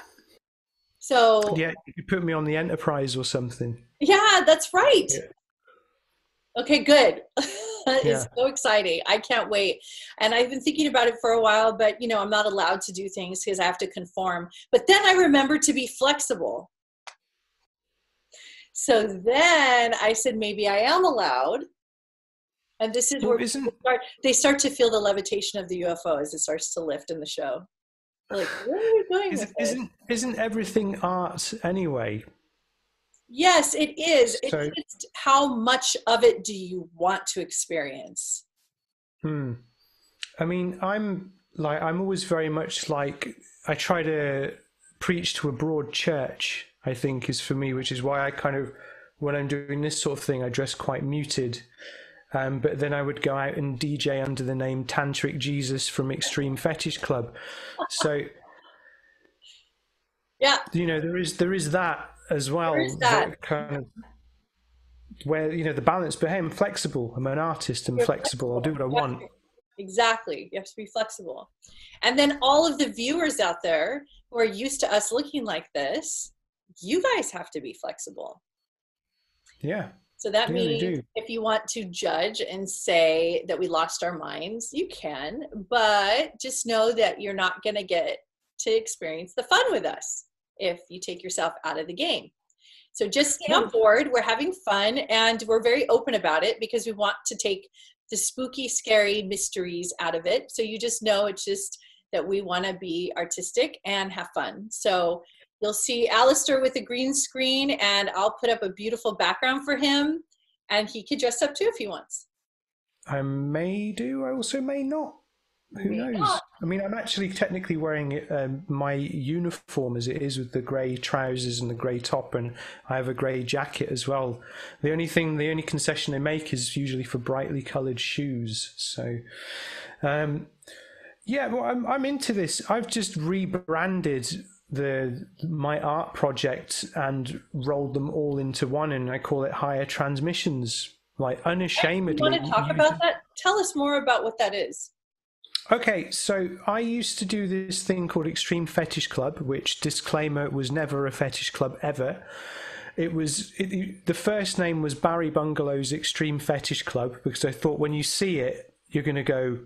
So. Yeah, you put me on the Enterprise or something. Yeah, that's right. Yeah. Okay, good. It's so exciting. I can't wait. And I've been thinking about it for a while, but I'm not allowed to do things because I have to conform. But then I remember to be flexible. So then I said, maybe I am allowed. And this is where they start to feel the levitation of the UFO as it starts to lift in the show. They're like, where are we going with this? Isn't everything art anyway? Yes, it is. It's just how much of it do you want to experience? I mean, I'm always very much like, I try to preach to a broad church, I think is for me, which is why I kind of, when I'm doing this sort of thing, I dress quite muted. But then I would go out and DJ under the name Tantric Jesus from Extreme Fetish Club. So, yeah, there is that as well. There is that kind of where the balance. But hey, I'm flexible. I'm an artist. I'm flexible. I'll do what I want. Exactly. You have to be flexible. And then all of the viewers out there who are used to us looking like this, you guys have to be flexible. Yeah. So that means if you want to judge and say that we lost our minds, you can, but just know that you're not going to get to experience the fun with us if you take yourself out of the game. So just stay on board. We're having fun and we're very open about it because we want to take the spooky, scary mysteries out of it. So you just know it's just that we want to be artistic and have fun. So you'll see Alastair with a green screen and I'll put up a beautiful background for him and he could dress up too if he wants. I may do, I also may not. Who knows? I mean, I'm actually technically wearing my uniform as it is with the grey trousers and the grey top, and I have a grey jacket as well. The only concession they make is usually for brightly coloured shoes. So, I'm into this. I've just rebranded my art project and rolled them all into one, and I call it Higher Transmissions. Like unashamedly. You want to talk about that? Tell us more about what that is. Okay, so I used to do this thing called Extreme Fetish Club, which, disclaimer, was never a fetish club ever. The first name was Barry Bungalow's Extreme Fetish Club, because I thought when you see it, you're going to go,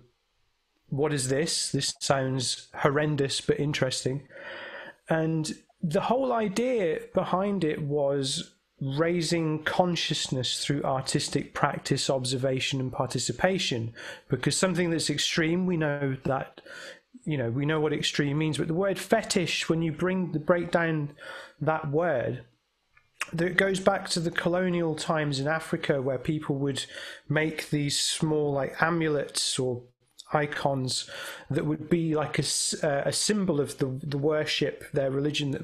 what is this? This sounds horrendous but interesting. And the whole idea behind it was raising consciousness through artistic practice, observation, and participation. Because something that's extreme, we know that, we know what extreme means. But the word fetish, when you break down that word, it goes back to the colonial times in Africa, where people would make these small amulets or icons that would be like a symbol of the worship, their religion that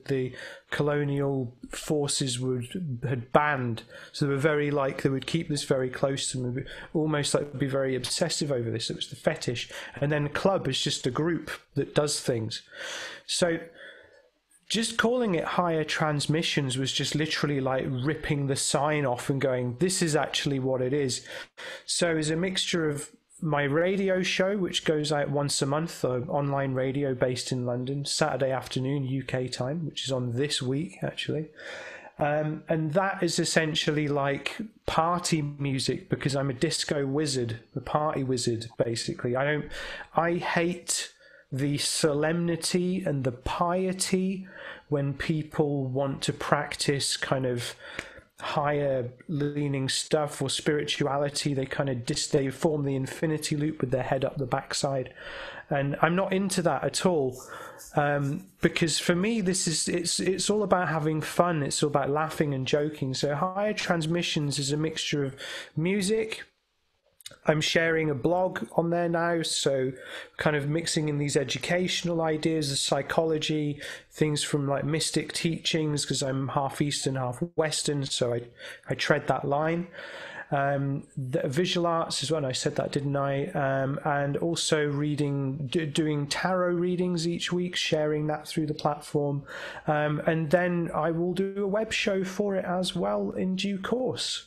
the colonial forces had banned. So they were very they would keep this very close to them, almost be very obsessive over this. It was the fetish. And then club is just a group that does things. So just calling it higher transmissions was just literally ripping the sign off and going, this is actually what it is. So it's a mixture of my radio show, which goes out once a month, online radio based in London, Saturday afternoon UK time, which is on this week actually, and that is essentially party music, because I'm a disco wizard, a party wizard basically. I hate the solemnity and the piety when people want to practice kind of higher leaning stuff or spirituality. They kind of they form the infinity loop with their head up the backside, and I'm not into that at all, because for me it's all about having fun. It's all about laughing and joking. So higher transmissions is a mixture of music. I'm sharing a blog on there now, so kind of mixing in these educational ideas, the psychology, things from mystic teachings, because I'm half Eastern, half Western, so I tread that line. The visual arts as well, and I said that, didn't I? And also doing tarot readings each week, sharing that through the platform. And then I will do a web show for it as well in due course.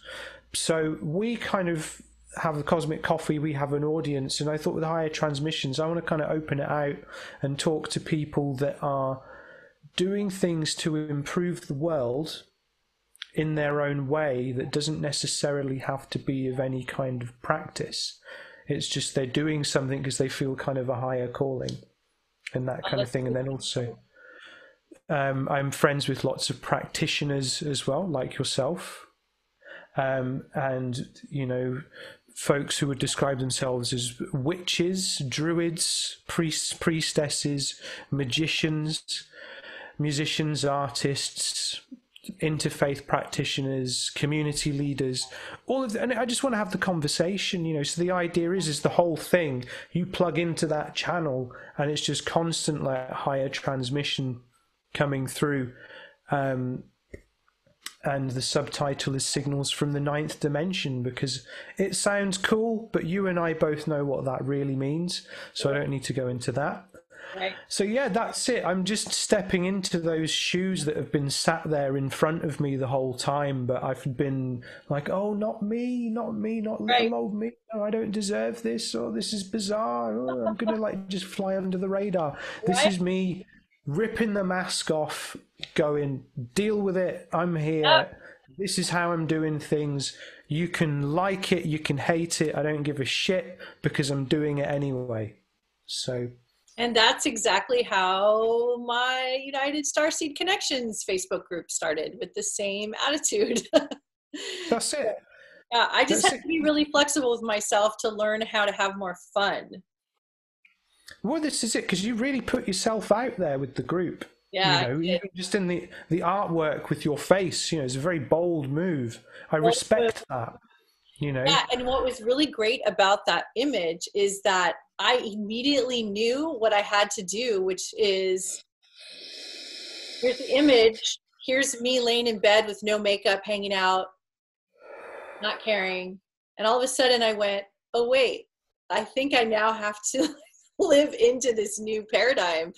So we kind of have the Cosmic Coffee, we have an audience, and I thought with higher transmissions I want to kind of open it out and talk to people that are doing things to improve the world in their own way, that doesn't necessarily have to be of any kind of practice. It's just they're doing something because they feel kind of a higher calling and that kind of thing. And then also I'm friends with lots of practitioners as well, like yourself, and folks who would describe themselves as witches, druids, priests, priestesses, magicians, musicians, artists, interfaith practitioners, community leaders, all of that. And I just want to have the conversation, so the idea is the whole thing, you plug into that channel and it's just constant higher transmission coming through. And the subtitle is Signals from the Ninth Dimension, because it sounds cool, but you and I both know what that really means, so I don't need to go into that. Right. So yeah, that's it. I'm just stepping into those shoes that have been sat there in front of me the whole time, but I've been oh, not me, not little old me. No, I don't deserve this, or this is bizarre. Oh, I'm gonna just fly under the radar. Right. This is me ripping the mask off, going, deal with it, I'm here. Yep. This is how I'm doing things. You can like it, you can hate it, I don't give a shit, because I'm doing it anyway. So, and that's exactly how my United Starseed Connections Facebook group started, with the same attitude. That's it. Yeah, I just have to be really flexible with myself to learn how to have more fun. Well, this is it, because you really put yourself out there with the group. Yeah, even just in the artwork with your face, it's a very bold move. I respect that. Yeah, and what was really great about that image is that I immediately knew what I had to do, which is, here's the image, here's me laying in bed with no makeup, hanging out, not caring, and all of a sudden I went, oh wait, I think I now have to live into this new paradigm.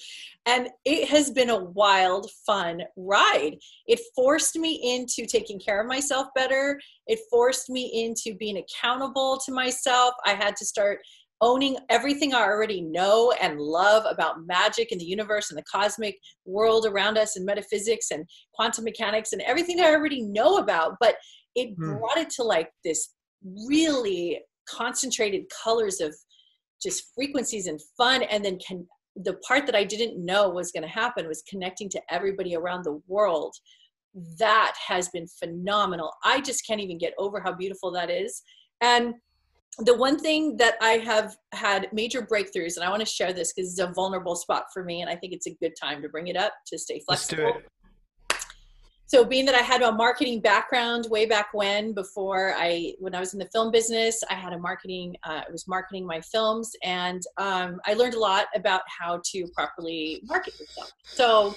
And it has been a wild, fun ride. It forced me into taking care of myself better. It forced me into being accountable to myself. I had to start owning everything I already know and love about magic and the universe and the cosmic world around us, and metaphysics and quantum mechanics and everything I already know about. But it brought it to this really concentrated colors of just frequencies and fun. And then the part that I didn't know was going to happen was connecting to everybody around the world that has been phenomenal. I just can't even get over how beautiful that is. And the one thing that I have had major breakthroughs, and I want to share this because it's a vulnerable spot for me, and I think it's a good time to bring it up to stay flexible. Let's do it. So being that I had a marketing background way back when I was in the film business, I had I was marketing my films, and I learned a lot about how to properly market yourself. So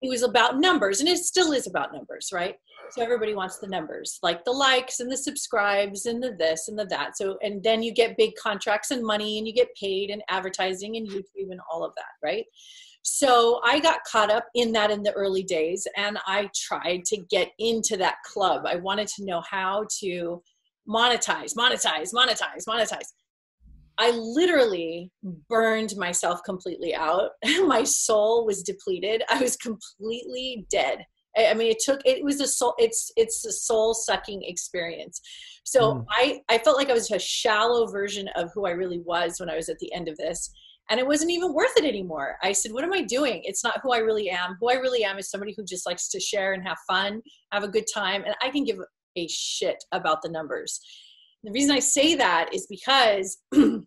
it was about numbers, and it still is about numbers, right? So everybody wants the numbers, like the likes and the subscribes and the this and the that. So, and then you get big contracts and money, and you get paid and advertising and YouTube and all of that, right? So I got caught up in that in the early days, and I tried to get into that club. I wanted to know how to monetize. I literally burned myself completely out. My soul was depleted. I was completely dead. I mean, it's a soul sucking experience. So I felt like I was a shallow version of who I really was when I was at the end of this. And it wasn't even worth it anymore. I said, what am I doing? It's not who I really am. Who I really am is somebody who just likes to share and have fun, have a good time. And I can give a shit about the numbers. The reason I say that is because here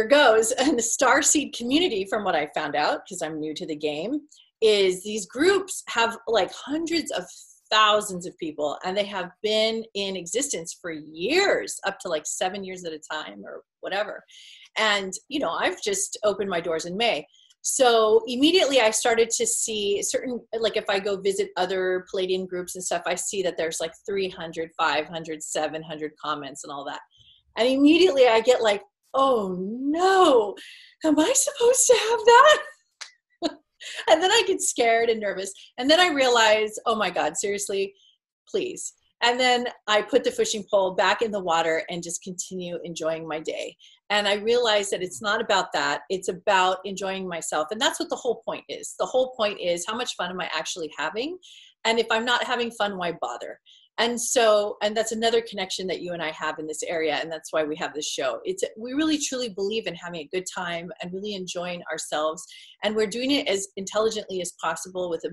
goes. And the Starseed community, from what I found out, because I'm new to the game, is these groups have like hundreds of thousands of people, and they have been in existence for years, up to like 7 years at a time or whatever. And, you know, I've just opened my doors in May. So immediately I started to see certain, like if I go visit other Pleiadian groups and stuff, I see that there's like 300, 500, 700 comments and all that. And immediately I get like, oh no, am I supposed to have that? And then I get scared and nervous. And then I realize, oh my God, seriously, please. And then I put the fishing pole back in the water and just continue enjoying my day. And I realized that it's not about that. It's about enjoying myself. And that's what the whole point is. The whole point is, how much fun am I actually having? And if I'm not having fun, why bother? And so, and that's another connection that you and I have in this area. And that's why we have this show. We really truly believe in having a good time and really enjoying ourselves. And we're doing it as intelligently as possible with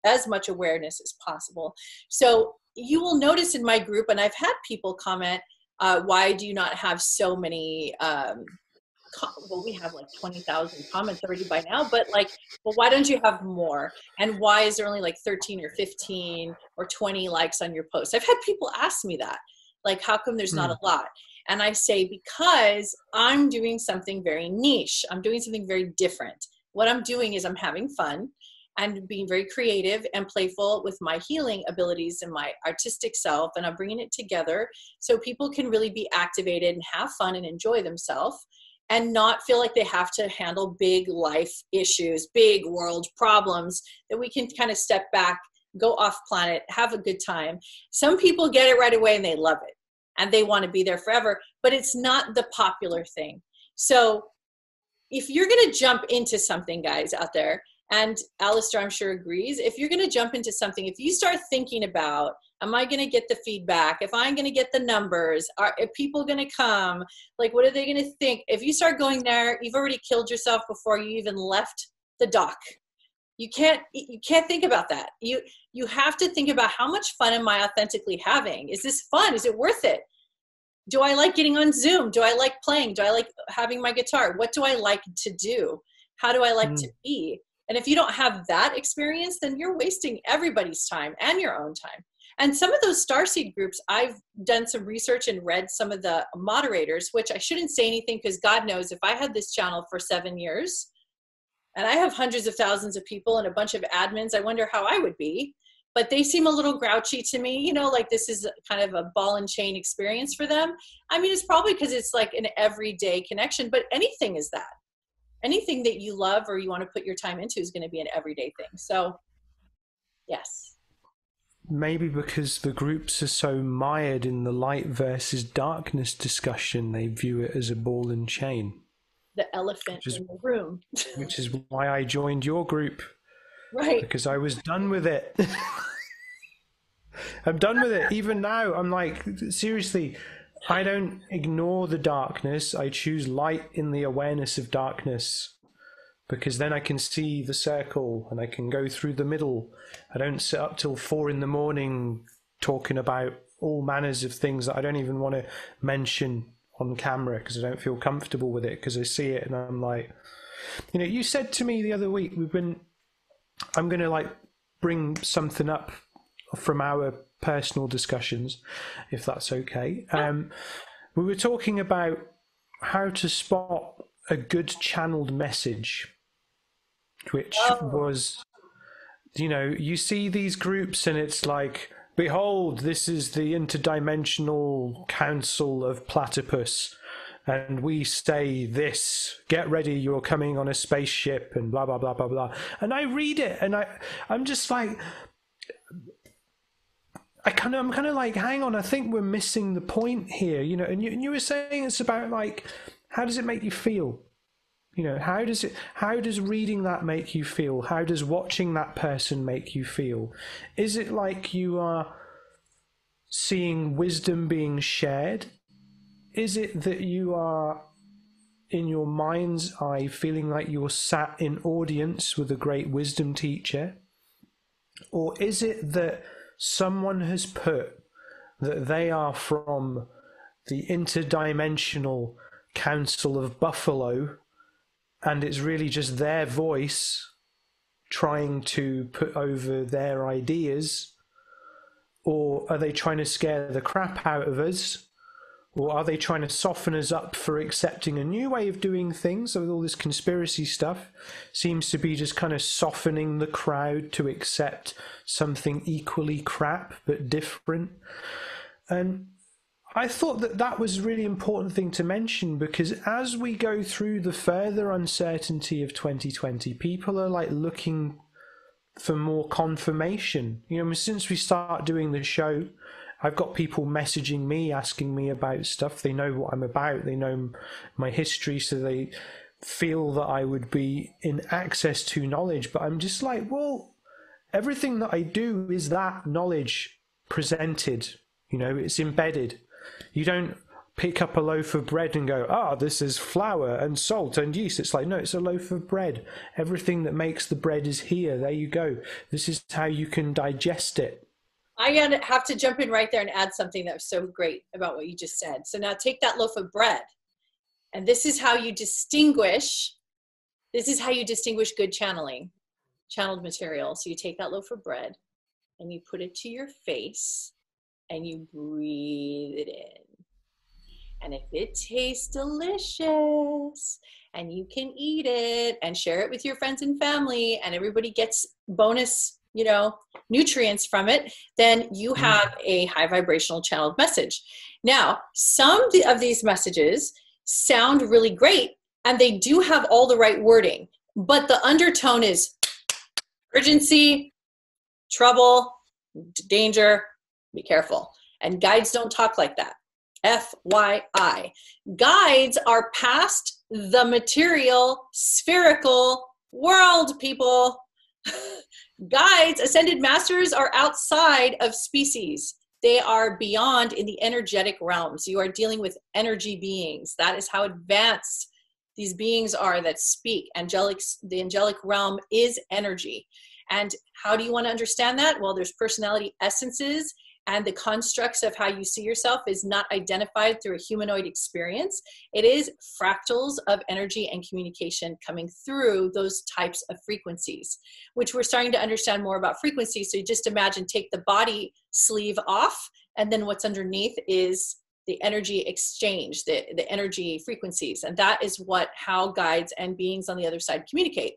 as much awareness as possible. So you will notice in my group, and I've had people comment, why do you not have so many, well, we have like 20,000 comments already by now, but like, well, why don't you have more? And why is there only like 13 or 15 or 20 likes on your post? I've had people ask me that, like, how come there's not a lot? And I say, because I'm doing something very niche. I'm doing something very different. What I'm doing is I'm having fun and being very creative and playful with my healing abilities and my artistic self. And I'm bringing it together so people can really be activated and have fun and enjoy themselves, and not feel like they have to handle big life issues, big world problems, that we can kind of step back, go off planet, have a good time. Some people get it right away and they love it and they want to be there forever, but it's not the popular thing. So if you're going to jump into something, guys out there, and Alastair, I'm sure agrees, if you're going to jump into something, if you start thinking about, am I going to get the feedback? If I'm going to get the numbers, are people going to come? Like, what are they going to think? If you start going there, you've already killed yourself before you even left the dock. You can't think about that. You have to think about, how much fun am I authentically having? Is this fun? Is it worth it? Do I like getting on Zoom? Do I like playing? Do I like having my guitar? What do I like to do? How do I like to be? And if you don't have that experience, then you're wasting everybody's time and your own time. And some of those Starseed groups, I've done some research and read some of the moderators, which I shouldn't say anything, because God knows if I had this channel for 7 years and I have hundreds of thousands of people and a bunch of admins, I wonder how I would be. But they seem a little grouchy to me, you know, like this is kind of a ball and chain experience for them. I mean, it's probably because it's like an everyday connection, but anything is that. Anything that you love or you want to put your time into is going to be an everyday thing. So, yes. Maybe because the groups are so mired in the light versus darkness discussion, they view it as a ball and chain. The elephant in the room. Which is why I joined your group. Right. Because I was done with it. I'm done with it. Even now, I'm like, seriously, I don't ignore the darkness. I choose light in the awareness of darkness. because then I can see the circle and I can go through the middle. I don't sit up till 4 a.m. talking about all manners of things that I don't even want to mention on camera because I don't feel comfortable with it, because I see it and I'm like, you know, you said to me the other week, I'm going to like bring something up from our personal discussions, if that's okay. We were talking about how to spot a good channeled message, which was, you know, you see these groups and it's like, behold, this is the interdimensional council of platypus, and we say this, get ready, you're coming on a spaceship, and blah, blah, blah, blah, blah. And I read it, and I'm just like, I'm kind of like, hang on, I think we're missing the point here, you know. And you were saying it's about, like, how does it make you feel? You know, how does reading that make you feel? How does watching that person make you feel? Is it like you are seeing wisdom being shared? Is it that you are, in your mind's eye, feeling like you're sat in audience with a great wisdom teacher? Or is it that someone has put that they are from the interdimensional council of Buffalo, and it's really just their voice trying to put over their ideas? Or are they trying to scare the crap out of us? Or are they trying to soften us up for accepting a new way of doing things? So all this conspiracy stuff seems to be just kind of softening the crowd to accept something equally crap but different. And I thought that that was a really important thing to mention, because as we go through the further uncertainty of 2020, people are like looking for more confirmation. You know, since we start doing the show, I've got people messaging me, asking me about stuff. They know what I'm about. They know my history, so they feel that I would be in access to knowledge. But I'm just like, well, everything that I do is that knowledge presented. You know, it's embedded. You don't pick up a loaf of bread and go, this is flour and salt and yeast. It's like, no, it's a loaf of bread. Everything that makes the bread is here. There you go. This is how you can digest it. I have to jump in right there and add something that was so great about what you just said. So now take that loaf of bread, and this is how you distinguish good channeled material. So you take that loaf of bread and you put it to your face and you breathe it in. And if it tastes delicious and you can eat it and share it with your friends and family, and everybody gets bonus, you know, nutrients from it, then you have a high vibrational channeled message. Now, some of these messages sound really great and they do have all the right wording, but the undertone is urgency, trouble, danger, be careful. And guides don't talk like that. FYI. Guides are past the material, spherical world, people. Guides, ascended masters, are outside of species. They are beyond in the energetic realms. You are dealing with energy beings. That is how advanced these beings are that speak. The angelic realm is energy. And how do you want to understand that? Well, there's personality essences, and the constructs of how you see yourself is not identified through a humanoid experience. It is fractals of energy and communication coming through those types of frequencies, which we're starting to understand more about frequencies. So you just imagine, take the body sleeve off, and then what's underneath is the energy exchange, the energy frequencies. And that is how guides and beings on the other side communicate.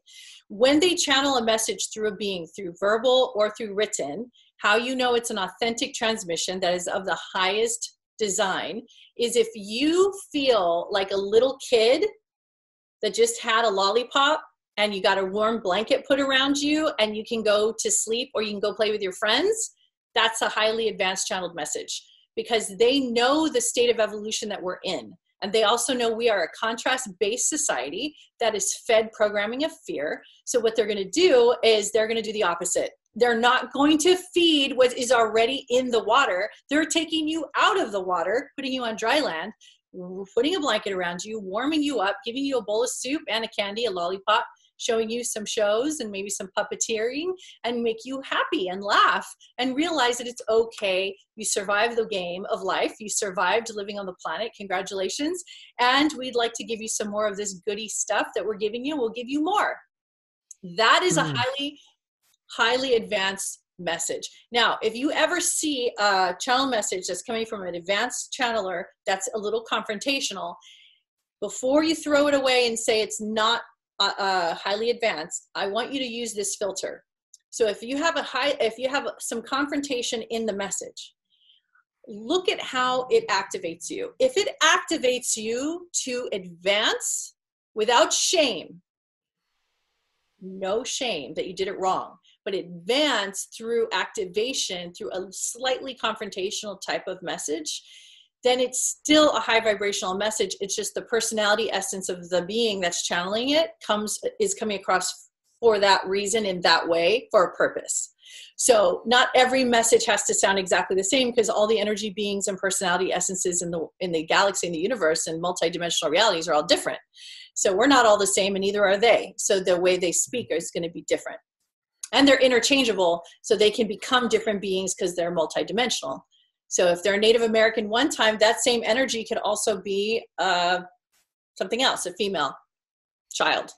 When they channel a message through a being, through verbal or through written, how you know it's an authentic transmission that is of the highest design is if you feel like a little kid that just had a lollipop and you got a warm blanket put around you and you can go to sleep or you can go play with your friends. That's a highly advanced channeled message, because they know the state of evolution that we're in. And they also know we are a contrast-based society that is fed programming of fear. So what they're going to do is they're going to do the opposite. They're not going to feed what is already in the water. They're taking you out of the water, putting you on dry land, putting a blanket around you, warming you up, giving you a bowl of soup and a candy, a lollipop, showing you some shows and maybe some puppeteering and make you happy and laugh and realize that it's okay. You survived the game of life. You survived living on the planet. Congratulations. And we'd like to give you some more of this goody stuff that we're giving you. We'll give you more. That is a highly advanced message. Now, if you ever see a channel message that's coming from an advanced channeler that's a little confrontational, before you throw it away and say it's not highly advanced, I want you to use this filter. So if you have some confrontation in the message, look at how it activates you. If it activates you to advance without shame, no shame that you did it wrong, but advance through activation through a slightly confrontational type of message, then it's still a high vibrational message. It's just the personality essence of the being that's channeling it is coming across for that reason in that way for a purpose. So not every message has to sound exactly the same, because all the energy beings and personality essences in the galaxy and the universe and multidimensional realities are all different. So we're not all the same, and neither are they. So the way they speak is going to be different. And they're interchangeable, so they can become different beings because they're multidimensional. So if they're Native American one time, that same energy could also be something else, a female child.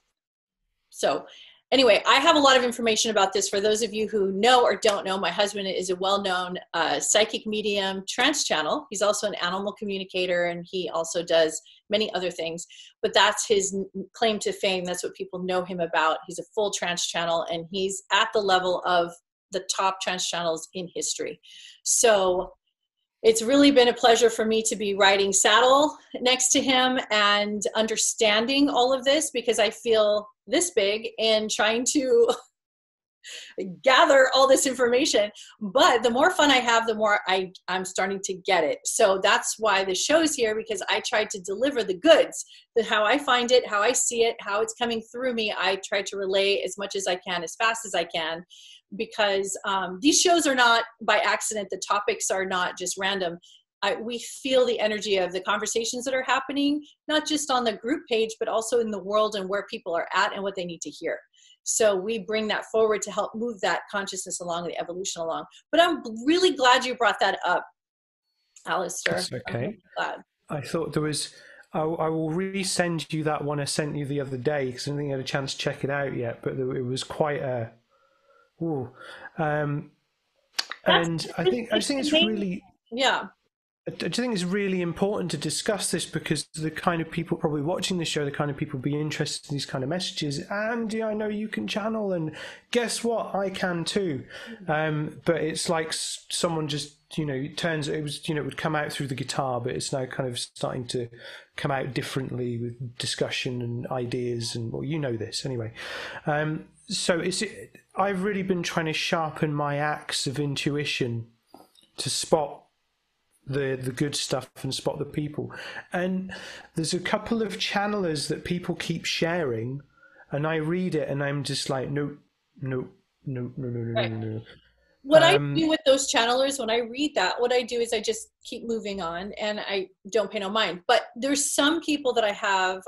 So anyway, I have a lot of information about this. For those of you who know or don't know, my husband is a well-known psychic medium, trance channel. He's also an animal communicator, and he also does many other things. But that's his claim to fame. That's what people know him about. He's a full trance channel, and he's at the level of the top trance channels in history. So it's really been a pleasure for me to be riding saddle next to him and understanding all of this, because I feel this big and trying to gather all this information. But the more fun I have, the more I'm starting to get it. So that's why the show's here, because I tried to deliver the goods, how I find it, how I see it, how it's coming through me. I try to relay as much as I can, as fast as I can, because these shows are not by accident. The topics are not just random. We feel the energy of the conversations that are happening, not just on the group page, but also in the world and where people are at and what they need to hear. So we bring that forward to help move that consciousness along, the evolution along. But I'm really glad you brought that up, Alastair. That's okay. I'm really glad. I thought there was... I will resend you that one I sent you the other day, because I don't think I had a chance to check it out yet, but it was quite a... Ooh. And I just think it's really... Yeah. I just think it's really important to discuss this, because the kind of people probably watching the show, the kind of people be interested in these kind of messages. Andy, I know you can channel, and guess what? I can too. But it's like someone just, it would come out through the guitar, but it's now kind of starting to come out differently with discussion and ideas, and well, you know this anyway. So I've really been trying to sharpen my axe of intuition to spot the good stuff and spot the people. And there's a couple of channelers that people keep sharing, and I read it and I'm just like, no. What I do with those channelers, when I read that, what I do is I just keep moving on and I don't pay no mind. But there's some people that I have,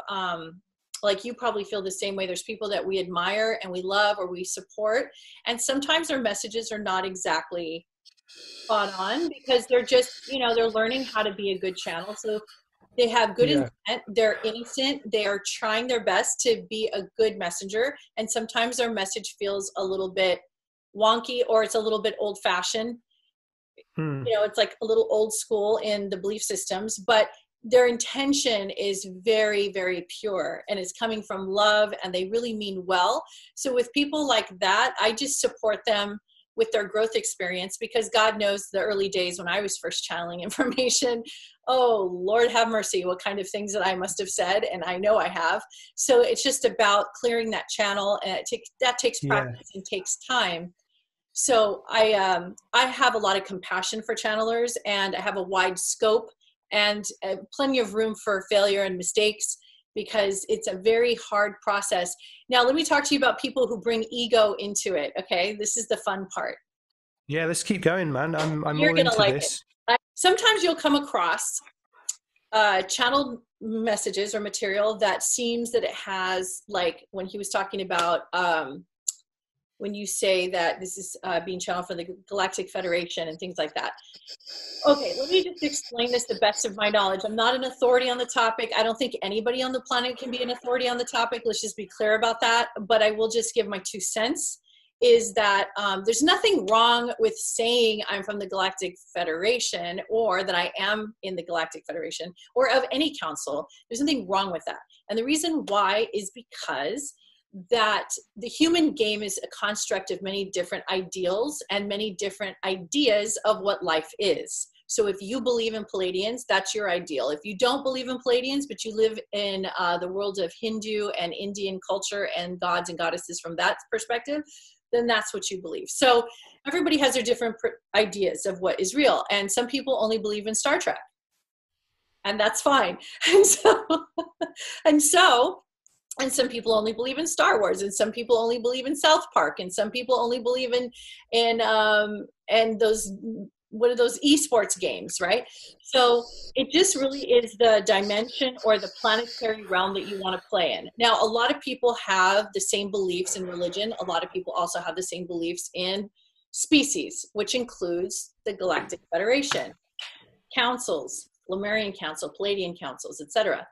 like you probably feel the same way. There's people that we admire and we love or we support, and sometimes their messages are not exactly spot on, because they're just, they're learning how to be a good channel. So they have good intent, they're innocent, they are trying their best to be a good messenger, and sometimes their message feels a little bit wonky, or it's a little bit old-fashioned. It's like a little old school in the belief systems, but their intention is very, very pure, and it's coming from love, and they really mean well. So with people like that, I just support them with their growth experience, because God knows the early days when I was first channeling information, oh, Lord have mercy, what kind of things that I must have said, and I know I have. So it's just about clearing that channel, and that takes practice and takes time. So I have a lot of compassion for channelers, and I have a wide scope and plenty of room for failure and mistakes, because it's a very hard process. Now, let me talk to you about people who bring ego into it, okay? This is the fun part. Yeah, let's keep going, man. I'm You're all gonna into like this. Sometimes you'll come across channeled messages or material that seems that it has, like when he was talking about, when you say that this is being channeled for the Galactic Federation and things like that. Okay, let me just explain this the best of my knowledge. I'm not an authority on the topic. I don't think anybody on the planet can be an authority on the topic. Let's just be clear about that. But I will just give my 2 cents, is that there's nothing wrong with saying I'm from the Galactic Federation, or that I am in the Galactic Federation, or of any council. There's nothing wrong with that. And the reason why is because that the human game is a construct of many different ideals and many different ideas of what life is. So if you believe in Pleiadians, that's your ideal. If you don't believe in Pleiadians, but you live in the world of Hindu and Indian culture and gods and goddesses from that perspective, then that's what you believe. So everybody has their different ideas of what is real. And some people only believe in Star Trek. And that's fine. And some people only believe in Star Wars, and some people only believe in South Park, and some people only believe in those, what are those esports games, right? So it just really is the dimension or the planetary realm that you want to play in. Now, a lot of people have the same beliefs in religion. A lot of people also have the same beliefs in species, which includes the Galactic Federation, councils, Lemurian Council, Pleiadian councils, etc.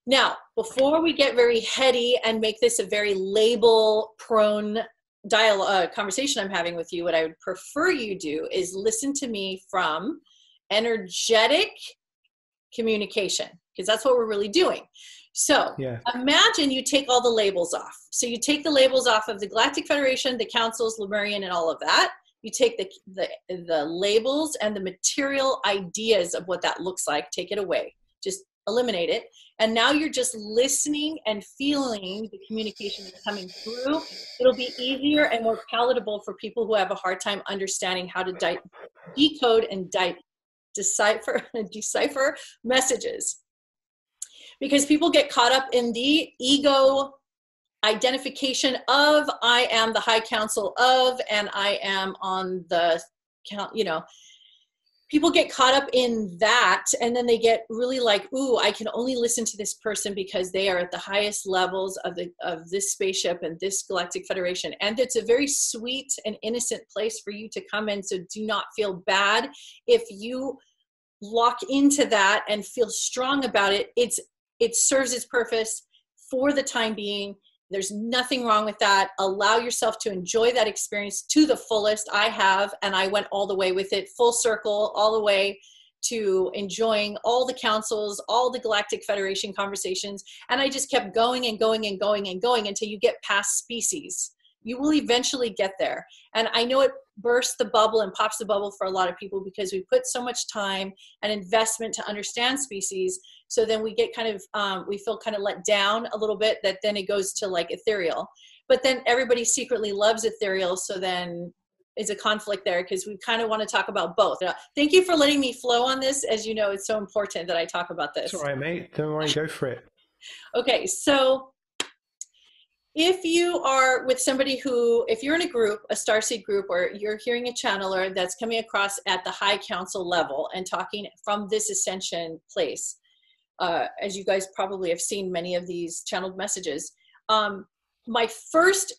Now, before we get very heady and make this a very label-prone dialogue conversation I'm having with you, what I would prefer you do is listen to me from energetic communication, because that's what we're really doing. So imagine you take all the labels off. So you take the labels off of the Galactic Federation, the councils, Lemurian, and all of that. You take the labels and the material ideas of what that looks like, take it away, just eliminate it. And now you're just listening and feeling the communication that's coming through. It'll be easier and more palatable for people who have a hard time understanding how to decode and decipher messages. Because people get caught up in the ego identification of, I am the High Council of, and I am on the, people get caught up in that, and then they get really like, ooh, I can only listen to this person because they are at the highest levels of this spaceship and this Galactic Federation. And it's a very sweet and innocent place for you to come in, so do not feel bad if you lock into that and feel strong about it. It serves its purpose for the time being. There's nothing wrong with that. Allow yourself to enjoy that experience to the fullest. I have, and I went all the way with it, full circle, all the way to enjoying all the councils, all the Galactic Federation conversations. And I just kept going and going and going and going until you get past species. You will eventually get there. And I know it bursts the bubble and pops the bubble for a lot of people because we put so much time and investment to understand species. So then we get kind of, we feel kind of let down a little bit, that then it goes to like ethereal. But then everybody secretly loves ethereal. So then it's a conflict there because we kind of want to talk about both. Thank you for letting me flow on this. As you know, it's so important that I talk about this. It's all right, mate. Don't worry, go for it. Okay, so if you are with somebody who, if you're in a group, a Starseed group, or you're hearing a channeler that's coming across at the High Council level and talking from this ascension place, as you guys probably have seen many of these channeled messages, my first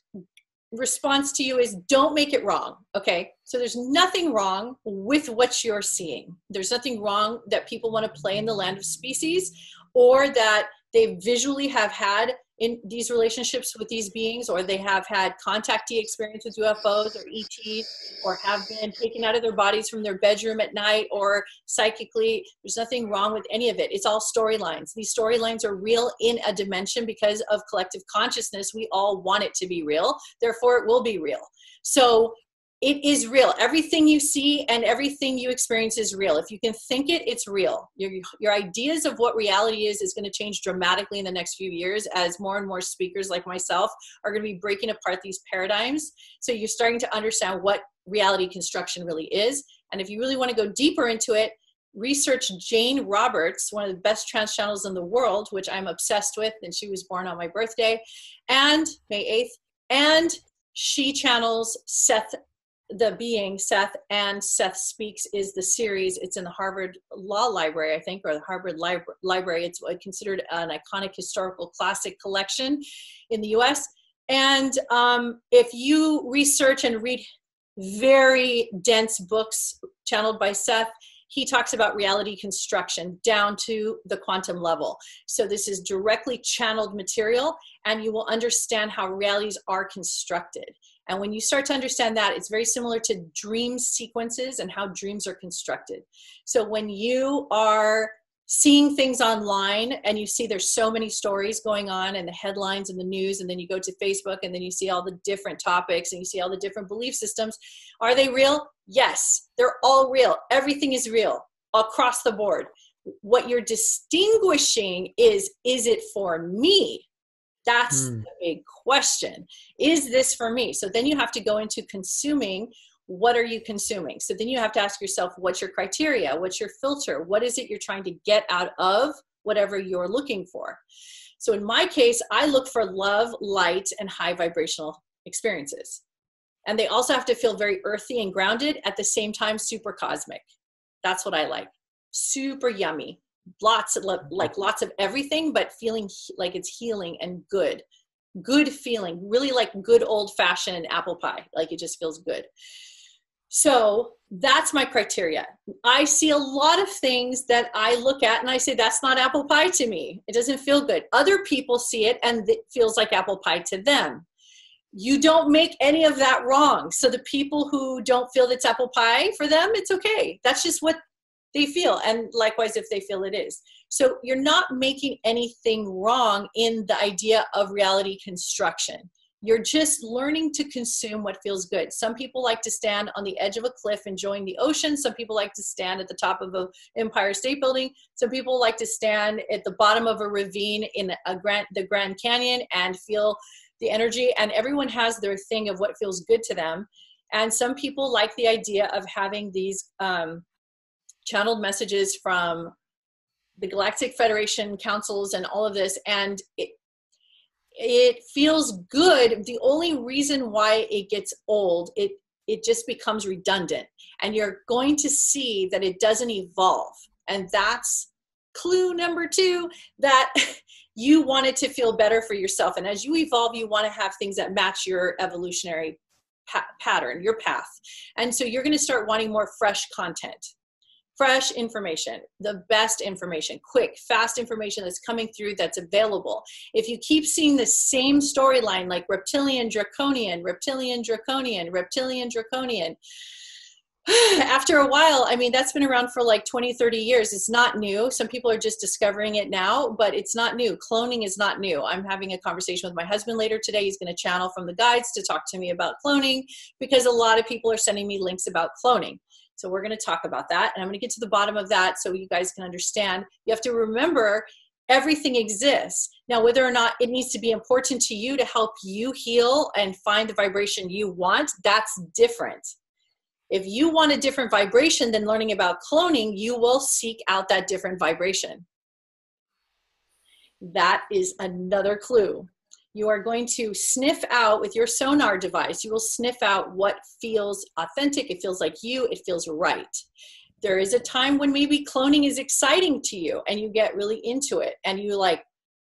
response to you is don't make it wrong, okay? So there's nothing wrong with what you're seeing. There's nothing wrong that people want to play in the land of species, or that they visually have had in these relationships with these beings, or they have had contactee experience with UFOs or ETs, or have been taken out of their bodies from their bedroom at night, or psychically. There's nothing wrong with any of it. It's all storylines. These storylines are real in a dimension because of collective consciousness. We all want it to be real. Therefore, it will be real. So it is real. Everything you see and everything you experience is real. If you can think it, it's real. Your ideas of what reality is going to change dramatically in the next few years as more and more speakers like myself are going to be breaking apart these paradigms. So you're starting to understand what reality construction really is. And if you really want to go deeper into it, research Jane Roberts, one of the best trance channels in the world, which I'm obsessed with, and she was born on my birthday, and May 8th, and she channels Seth the being Seth, and Seth Speaks is the series. It's in the Harvard Law Library, I think, or the Harvard Library. It's considered an iconic historical classic collection in the US. And if you research and read very dense books channeled by Seth, he talks about reality construction down to the quantum level. So this is directly channeled material, and you will understand how realities are constructed. And when you start to understand that, it's very similar to dream sequences and how dreams are constructed. So when you are seeing things online and you see there's so many stories going on and the headlines and the news, and then you go to Facebook and then you see all the different topics and you see all the different belief systems, are they real? Yes, they're all real. Everything is real across the board. What you're distinguishing is it for me? That's the big question. Is this for me? So then you have to go into consuming. What are you consuming? So then you have to ask yourself, what's your criteria? What's your filter? What is it you're trying to get out of whatever you're looking for? So in my case, I look for love, light, and high vibrational experiences. And they also have to feel very earthy and grounded, at the same time, super cosmic. That's what I like. Super yummy. Lots of everything, but feeling like it's healing and good feeling, really like good old-fashioned apple pie. Like it just feels good. So that's my criteria. I see a lot of things that I look at and I say, that's not apple pie to me. It doesn't feel good. Other people see it and it feels like apple pie to them. You don't make any of that wrong. So the people who don't feel it's apple pie for them, it's okay. That's just what they feel. And likewise, if they feel it is. So you're not making anything wrong in the idea of reality construction. You're just learning to consume what feels good. Some people like to stand on the edge of a cliff enjoying the ocean. Some people like to stand at the top of an Empire State Building. Some people like to stand at the bottom of a ravine in the Grand Canyon and feel the energy. And everyone has their thing of what feels good to them. And some people like the idea of having these channeled messages from the Galactic Federation councils and all of this, and it feels good. The only reason why it gets old, it just becomes redundant, and you're going to see that it doesn't evolve. And that's clue number 2, that you want it to feel better for yourself. And as you evolve, you want to have things that match your evolutionary pattern, your path. And so you're going to start wanting more fresh content. Fresh information, the best information, quick, fast information that's coming through, that's available. If you keep seeing the same storyline, like reptilian, draconian, reptilian, draconian, reptilian, draconian, after a while, I mean, that's been around for like 20, 30 years. It's not new. Some people are just discovering it now, but it's not new. Cloning is not new. I'm having a conversation with my husband later today. He's going to channel from the guides to talk to me about cloning, because a lot of people are sending me links about cloning. So we're going to talk about that, and I'm going to get to the bottom of that so you guys can understand. You have to remember, everything exists. Now, whether or not it needs to be important to you to help you heal and find the vibration you want, that's different. If you want a different vibration than learning about cloning, you will seek out that different vibration. That is another clue. You are going to sniff out with your sonar device. You will sniff out what feels authentic. It feels like you. It feels right. There is a time when maybe cloning is exciting to you and you get really into it. And you like,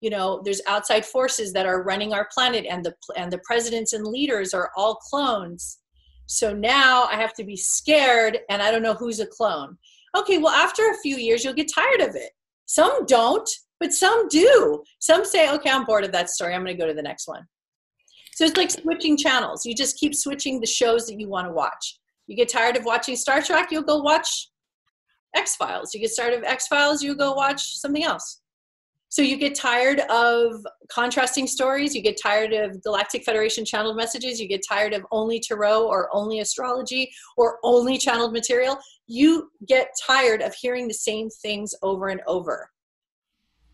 you know, there's outside forces that are running our planet, and the presidents and leaders are all clones. So now I have to be scared, and I don't know who's a clone. Okay, well, after a few years, you'll get tired of it. Some don't. But some do. Some say, okay, I'm bored of that story. I'm going to go to the next one. So it's like switching channels. You just keep switching the shows that you want to watch. You get tired of watching Star Trek, you'll go watch X-Files. You get tired of X-Files, you go watch something else. So you get tired of contrasting stories. You get tired of Galactic Federation channeled messages. You get tired of only tarot or only astrology or only channeled material. You get tired of hearing the same things over and over.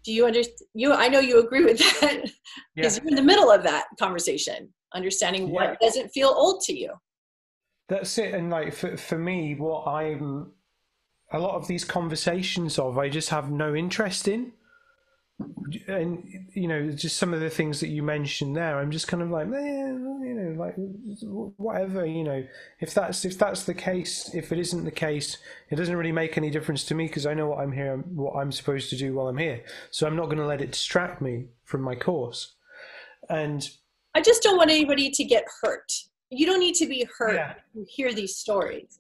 Do you understand? I know you agree with that, because you're in the middle of that conversation, understanding what doesn't feel old to you. That's it. And like for me, what a lot of these conversations I just have no interest in. and just some of the things that you mentioned there, I'm just kind of like, like whatever, if that's the case. If it isn't the case, it doesn't really make any difference to me, because I know what I'm supposed to do while I'm here, so I'm not going to let it distract me from my course. And I just don't want anybody to get hurt. You don't need to be hurt when you hear these stories.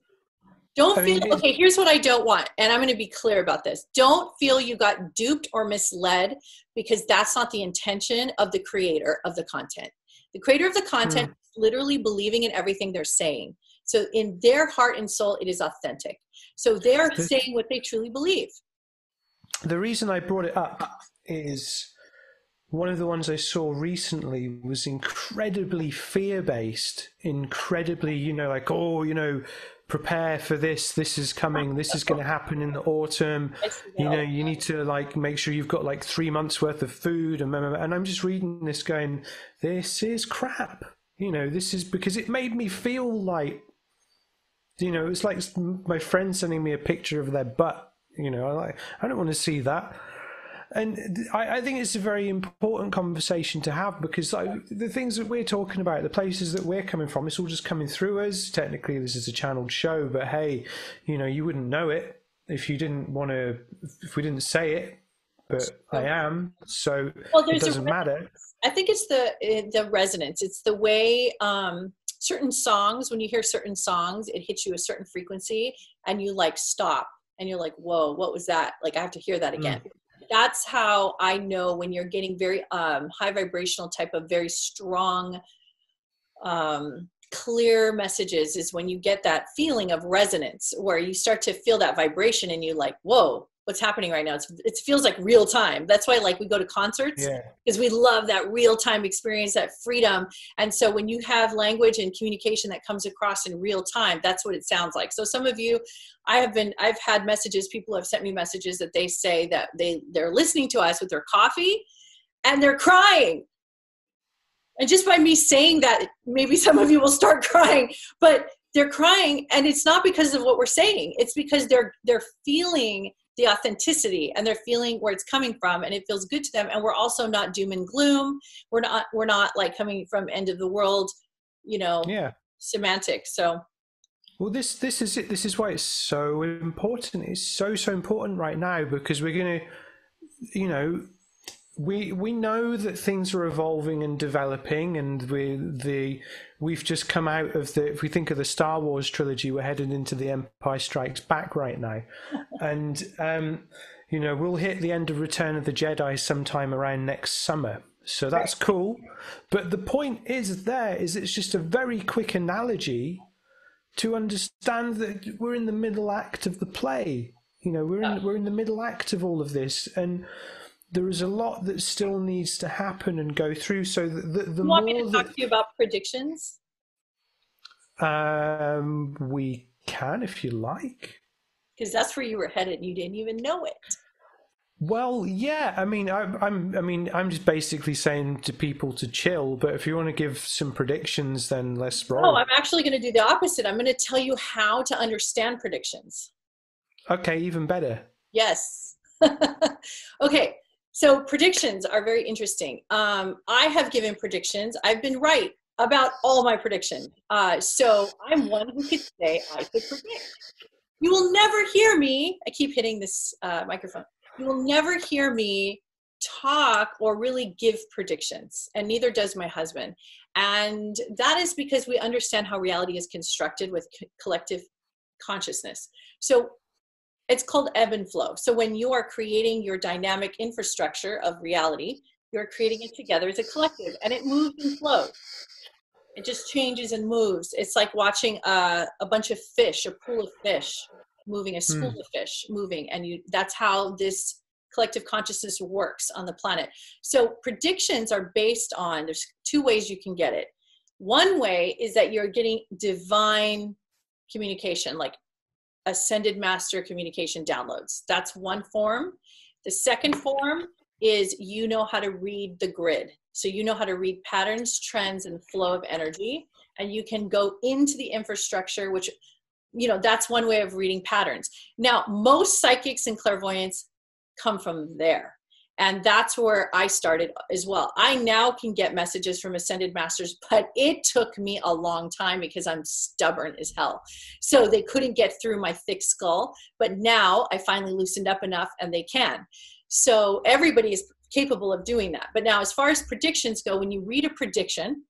Okay, here's what I don't want, and I'm going to be clear about this. Don't feel you got duped or misled, because that's not the intention of the creator of the content. The creator of the content is literally believing in everything they're saying. So in their heart and soul, it is authentic. So they're saying what they truly believe. The reason I brought it up is one of the ones I saw recently was incredibly fear-based, incredibly, prepare for this. This is coming. This is going to happen in the autumn. You need to make sure you've got 3 months worth of food. And I'm just reading this going, this is crap. This is because it made me feel like, it's like my friend sending me a picture of their butt. I don't want to see that. And I think it's a very important conversation to have, because the things that we're talking about, the places that we're coming from, it's all just coming through us. Technically, this is a channeled show, but hey, you wouldn't know it if we didn't say it. But I am, so it doesn't matter. I think it's the resonance. It's the way certain songs, when you hear certain songs, it hits you a certain frequency, and you stop, and you're like, whoa, what was that? I have to hear that again. That's how I know when you're getting very high vibrational type of very strong, clear messages, is when you get that feeling of resonance, where you start to feel that vibration and you're like, whoa, what's happening right now? It feels like real time. That's why we go to concerts, because we love that real time experience, that freedom. And so when you have language and communication that comes across in real time, that's what it sounds like. So some of you, I've had messages, people have sent me messages that they say that they're listening to us with their coffee and they're crying. And just by me saying that, maybe some of you will start crying, but they're crying, and it's not because of what we're saying. It's because they're feeling the authenticity, and they're feeling where it's coming from, and it feels good to them. And we're also not doom and gloom. We're not coming from end of the world, semantics. So, well, this is it. This is why it's so important. It's so important right now, because we're gonna, we know that things are evolving and developing, and we've just come out of if we think of the Star Wars trilogy, we're headed into the Empire Strikes Back right now. And, we'll hit the end of Return of the Jedi sometime around next summer. So that's cool. But the point is it's just a very quick analogy to understand that we're in the middle act of the play. We're in the middle act of all of this. And there is a lot that still needs to happen and go through. So the you want me to talk to you about predictions? We can, if you like. Because that's where you were headed, and you didn't even know it. Well, yeah. I'm just basically saying to people to chill. But if you want to give some predictions, then let's roll. Oh, I'm actually going to do the opposite. I'm going to tell you how to understand predictions. Okay, even better. Yes. Okay. So predictions are very interesting. I have given predictions. I've been right about all my predictions. So I'm one who could say I could predict. You will never hear me. I keep hitting this microphone. You will never hear me talk or really give predictions, and neither does my husband. And that is because we understand how reality is constructed with collective consciousness. So it's called ebb and flow. So when you are creating your dynamic infrastructure of reality, you're creating it together as a collective, and it moves and flows. It just changes and moves. It's like watching a bunch of fish, a pool of fish moving, a school of fish moving, and that's how this collective consciousness works on the planet. So predictions are based on, there's two ways you can get it. One way is that you're getting divine communication, like ascended master communication downloads. That's one form. The second form is you know how to read the grid. So you know how to read patterns, trends, and flow of energy. And you can go into the infrastructure, which, that's one way of reading patterns. Now, most psychics and clairvoyants come from there. And that's where I started as well. I now can get messages from ascended masters, but it took me a long time because I'm stubborn as hell. So they couldn't get through my thick skull, but now I finally loosened up enough and they can. So everybody is capable of doing that. But now as far as predictions go, when you read a prediction,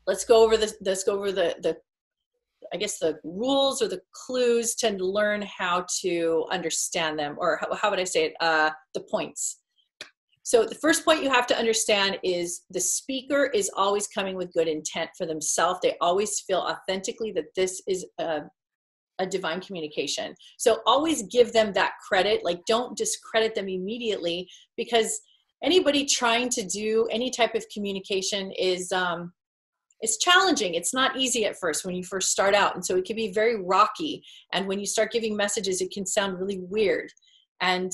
let's go over the I guess the rules or the clues to learn how to understand them, or how would I say it? The points. So the first point you have to understand is the speaker is always coming with good intent for themselves. They always feel authentically that this is a divine communication. So always give them that credit. Like, don't discredit them immediately, because anybody trying to do any type of communication is it's challenging. It's not easy at first when you first start out. And so it can be very rocky. And when you start giving messages, it can sound really weird. And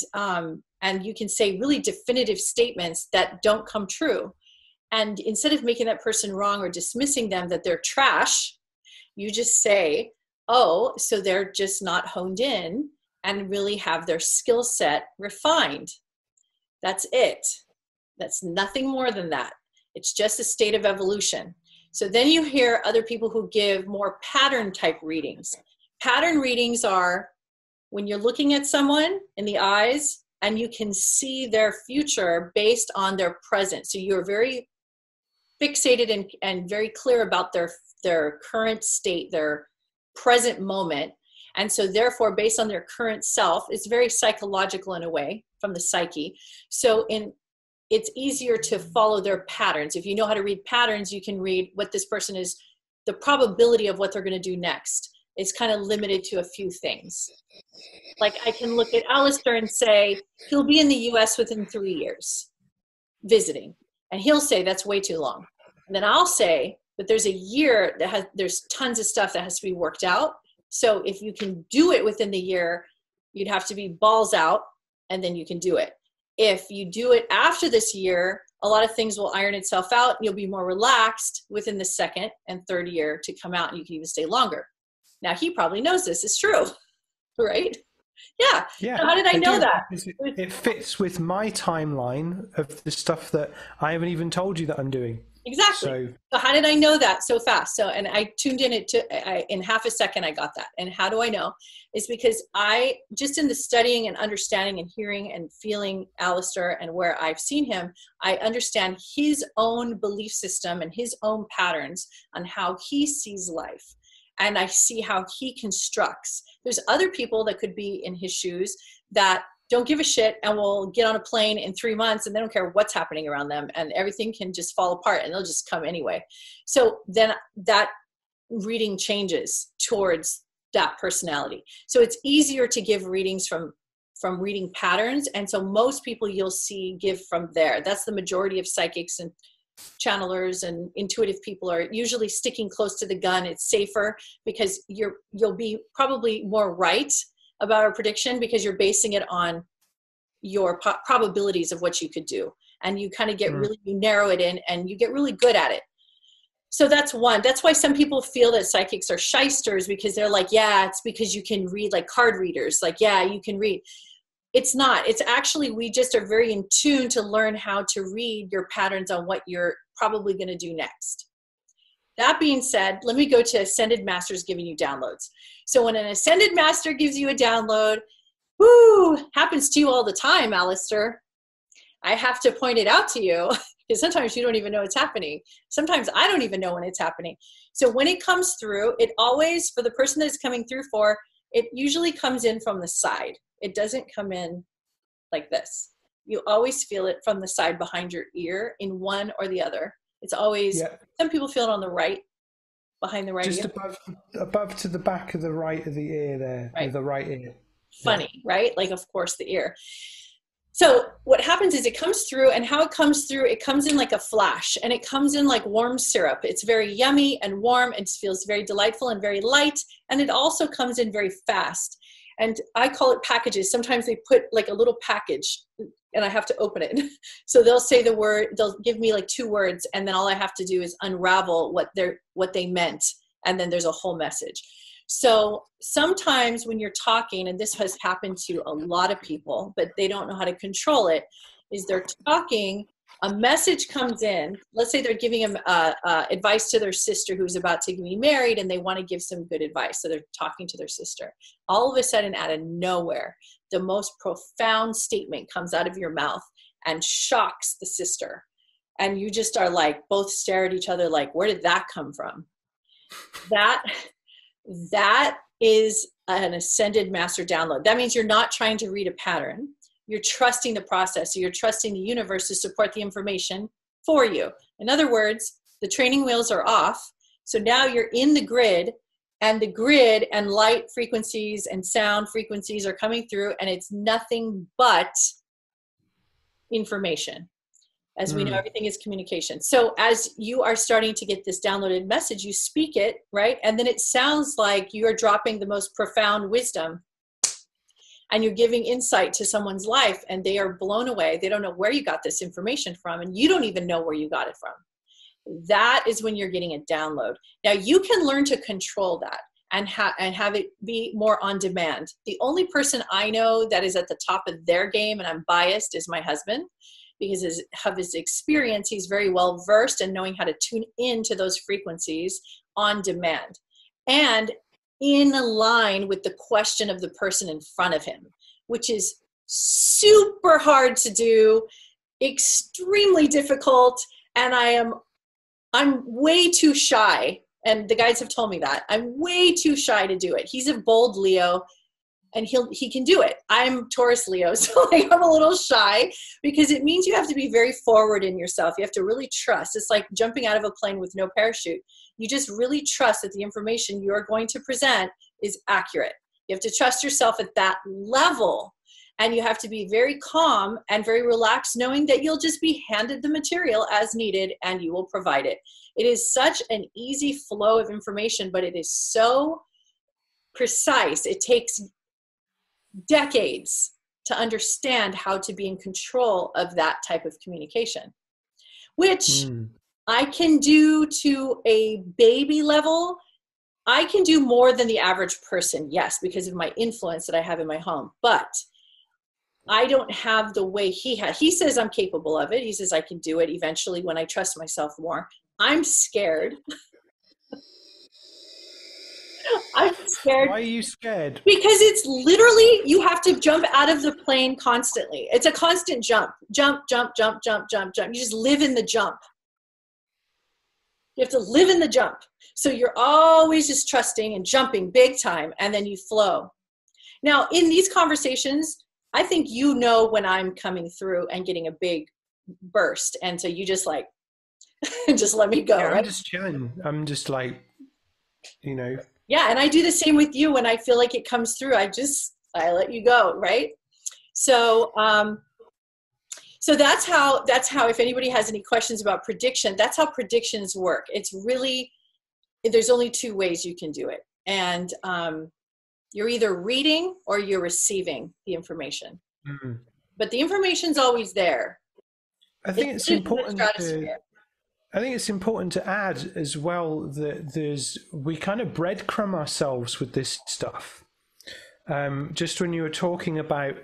you can say really definitive statements that don't come true. And instead of making that person wrong or dismissing them that they're trash, you just say, oh, so they're just not honed in and really have their skill set refined. That's it. That's nothing more than that. It's just a state of evolution. So then you hear other people who give more pattern type readings. Pattern readings are when you're looking at someone in the eyes and you can see their future based on their present. So you're very fixated and very clear about their current state, their present moment. And so therefore, based on their current self, it's very psychological in a way from the psyche. So it's easier to follow their patterns. If you know how to read patterns, you can read what this person is, the probability of what they're going to do next is kind of limited to a few things. Like I can look at Alastair and say, he'll be in the US within 3 years visiting. And he'll say, that's way too long. And then I'll say, but there's a year there's tons of stuff that has to be worked out. So if you can do it within the year, you'd have to be balls out, and then you can do it. If you do it after this year, a lot of things will iron itself out. You'll be more relaxed within the second and third year to come out, and you can even stay longer. Now, he probably knows this is true, right? Yeah. Yeah. So how did I know that? It fits with my timeline of the stuff that I haven't even told you that I'm doing. Exactly. So how did I know that so fast? So, and I tuned in in half a second, I got that. And how do I know? It's because I, just in the studying and understanding and hearing and feeling Alastair and where I've seen him, I understand his own belief system and his own patterns on how he sees life. And I see how he constructs. There's other people that could be in his shoes that don't give a shit and will get on a plane in 3 months and they don't care what's happening around them, and everything can just fall apart and they'll just come anyway. So then that reading changes towards that personality. So it's easier to give readings from reading patterns. And so most people you'll see give from there. That's the majority of psychics and channelers and intuitive people are usually sticking close to the gun. It's safer because you'll be probably more right about a prediction because you're basing it on your probabilities of what you could do. And you kind of get really, you narrow it in and you get really good at it. So that's one. That's why some people feel that psychics are shysters, because they're like, yeah, it's because you can read, like card readers. Like, yeah, you can read. It's not. It's actually, we just are very in tune to learn how to read your patterns on what you're probably going to do next. That being said, let me go to Ascended Masters giving you downloads. So when an Ascended Master gives you a download, whoo, happens to you all the time, Alastair. I have to point it out to you because sometimes you don't even know it's happening. Sometimes I don't even know when it's happening. So when it comes through, it always, for the person that it's coming through for, it usually comes in from the side. It doesn't come in like this. You always feel it from the side behind your ear in one or the other. It's always, some people feel it on the right, behind the right just ear. above to the back of the right of the ear there, right. The right ear. Funny, right? Like, of course, the ear. So what happens is it comes through, and how it comes through, it comes in like a flash, and it comes in like warm syrup. It's very yummy and warm, and feels very delightful and very light, and it also comes in very fast. And I call it packages. Sometimes they put like a little package and I have to open it. So they'll say the word, they'll give me like 2 words, and then all I have to do is unravel what they meant. And then there's a whole message. So sometimes when you're talking, and this has happened to a lot of people, but they don't know how to control it, is they're talking, a message comes in. Let's say they're giving them advice to their sister who's about to be married, and they want to give some good advice. So they're talking to their sister. All of a sudden, out of nowhere, the most profound statement comes out of your mouth and shocks the sister. And you just are like, both stare at each other like, where did that come from? That is an ascended master download. That means you're not trying to read a pattern. You're trusting the process. So you're trusting the universe to support the information for you. In other words, the training wheels are off. So now you're in the grid, and the grid and light frequencies and sound frequencies are coming through, and it's nothing but information. As we know, everything is communication. So as you are starting to get this downloaded message, you speak it, right? And then it sounds like you are dropping the most profound wisdom, and you're giving insight to someone's life, and they are blown away. They don't know where you got this information from, and you don't even know where you got it from. That is when you're getting a download. Now you can learn to control that and have it be more on demand. The only person I know that is at the top of their game, and I'm biased, is my husband. Because of his experience, he's very well versed in knowing how to tune into those frequencies on demand and in line with the question of the person in front of him, which is super hard to do, extremely difficult. And I'm way too shy. And the guides have told me that I'm way too shy to do it. He's a bold Leo, and he can do it. I'm Taurus Leo, so like I'm a little shy, because it means you have to be very forward in yourself. You have to really trust. It's like jumping out of a plane with no parachute. You just really trust that the information you're going to present is accurate. You have to trust yourself at that level, and you have to be very calm and very relaxed, knowing that you'll just be handed the material as needed and you will provide it. It is such an easy flow of information, but it is so precise. It takes decades to understand how to be in control of that type of communication, which I can do to a baby level. I can do more than the average person, yes, because of my influence that I have in my home, but I don't have the way he has. He says I'm capable of it. He says I can do it eventually when I trust myself more. I'm scared. I'm scared. Why are you scared? Because it's literally, you have to jump out of the plane constantly. It's a constant jump. Jump, jump, jump, jump, jump, jump. You just live in the jump. You have to live in the jump. So you're always just trusting and jumping big time, and then you flow. Now, in these conversations, I think you know when I'm coming through and getting a big burst. And so you just like, just let me go. Yeah, right? I'm just chilling. I'm just like, you know. Yeah, and I do the same with you. When I feel like it comes through, I let you go, right? So so that's how, if anybody has any questions about prediction, that's how predictions work. It's really, there's only two ways you can do it. And you're either reading or you're receiving the information. But the information's always there. I think it's important to add as well that we kind of breadcrumb ourselves with this stuff. Just when you were talking about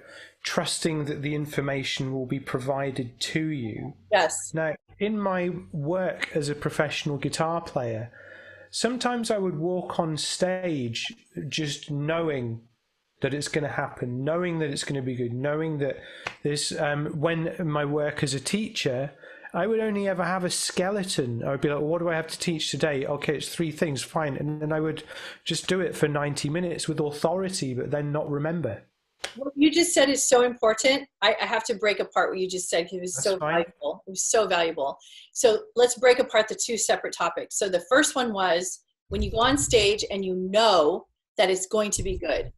trusting that the information will be provided to you. Yes. Now, in my work as a professional guitar player, sometimes I would walk on stage just knowing that it's going to happen, knowing that it's going to be good, knowing that this, when my work as a teacher, I would only ever have a skeleton. I would be like, well, what do I have to teach today? Okay, it's 3 things, fine. And then I would just do it for 90 minutes with authority, but then not remember. What you just said is so important. I have to break apart what you just said because it was That's so fine. Valuable. It was so valuable. So let's break apart the two separate topics. So the first one was when you go on stage and you know that it's going to be good.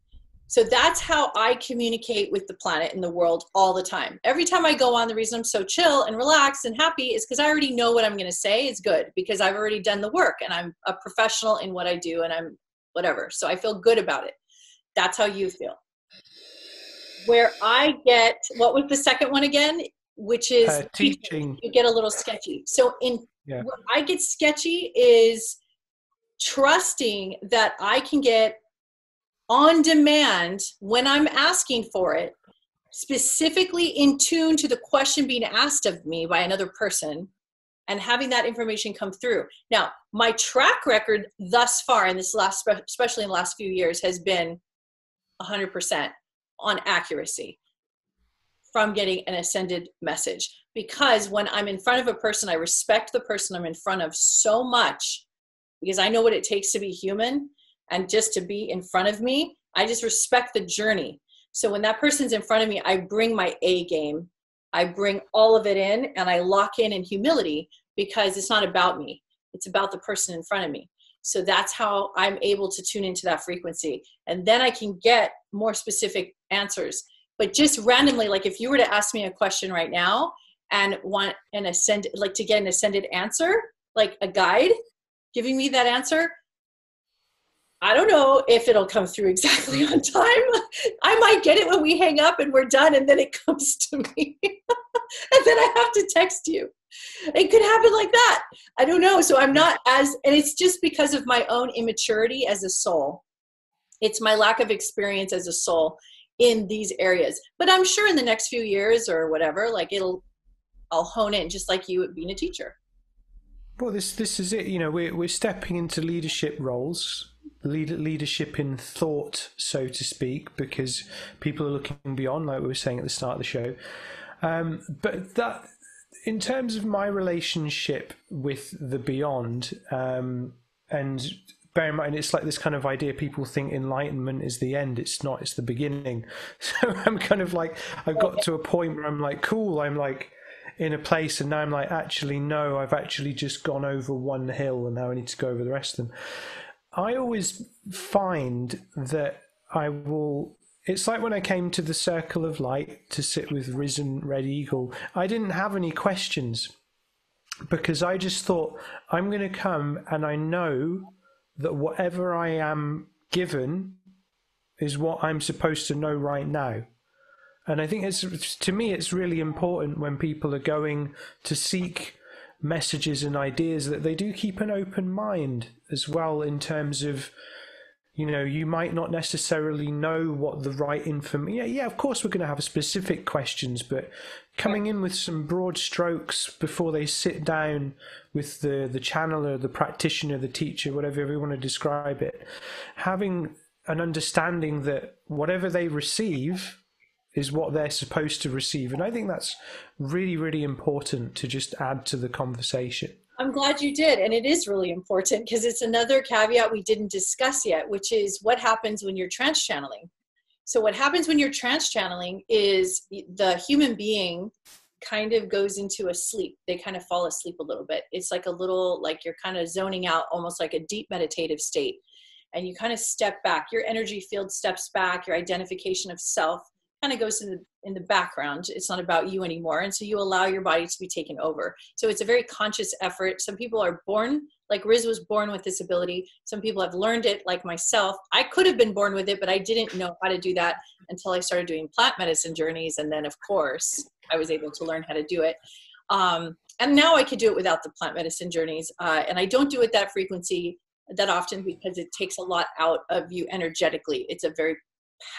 So that's how I communicate with the planet and the world all the time. Every time I go on, the reason I'm so chill and relaxed and happy is because I already know what I'm going to say is good because I've already done the work and I'm a professional in what I do and I'm whatever. So I feel good about it. That's how you feel. Where I get, what was the second one again? Which is teaching. You get a little sketchy. So where I get sketchy is trusting that I can get on demand when I'm asking for it, specifically in tune to the question being asked of me by another person, and having that information come through. Now, my track record thus far in this last, especially in the last few years, has been 100% on accuracy from getting an ascended message. Because when I'm in front of a person, I respect the person I'm in front of so much, because I know what it takes to be human, and just to be in front of me, I just respect the journey. So when that person's in front of me, I bring my A game. I bring all of it in, and I lock in humility, because it's not about me. It's about the person in front of me. So that's how I'm able to tune into that frequency. And then I can get more specific answers. But just randomly, like if you were to ask me a question right now and want an ascended, like to get an ascended answer, like a guide giving me that answer, I don't know if it'll come through exactly on time. I might get it when we hang up and we're done, and then it comes to me. And then I have to text you. It could happen like that. I don't know. So I'm not as, and it's just because of my own immaturity as a soul. It's my lack of experience as a soul in these areas. But I'm sure in the next few years or whatever, like I'll hone in, just like you being a teacher. Well, this is it. You know, we're stepping into leadership roles. Leadership in thought, so to speak, because people are looking beyond, like we were saying at the start of the show. But that, in terms of my relationship with the beyond, and bear in mind, it's like this kind of idea, people think enlightenment is the end. It's not, it's the beginning. So I'm kind of like, I've got to a point where I'm like, cool, I'm like in a place, and now I'm like, actually, no, I've actually just gone over one hill, and now I need to go over the rest of them. I always find that I will, it's like when I came to the Circle of Light to sit with Risen Red Eagle, I didn't have any questions, because I just thought, I'm going to come, and I know that whatever I am given is what I'm supposed to know right now. And I think it's, to me, it's really important when people are going to seek messages and ideas that they do keep an open mind as well, in terms of, you know, you might not necessarily know what the right information. Yeah, of course we're going to have specific questions, but coming in with some broad strokes before they sit down with the channeler, the practitioner, the teacher, whatever you want to describe it, having an understanding that whatever they receive is what they're supposed to receive. And I think that's really, really important to just add to the conversation. I'm glad you did. And it is really important, because it's another caveat we didn't discuss yet, which is what happens when you're trance channeling. So what happens when you're trance channeling is the human being kind of goes into a sleep. They kind of fall asleep a little bit. It's like a little, like you're kind of zoning out, almost like a deep meditative state. And you kind of step back. Your energy field steps back. Your identification of self kind of goes in the background. It's not about you anymore. And so you allow your body to be taken over. So it's a very conscious effort. Some people are born, like Riz was born with this ability. Some people have learned it, like myself. I could have been born with it, but I didn't know how to do that until I started doing plant medicine journeys. And then, of course, I was able to learn how to do it. And now I could do it without the plant medicine journeys. And I don't do it that frequency that often, because it takes a lot out of you energetically. It's a very,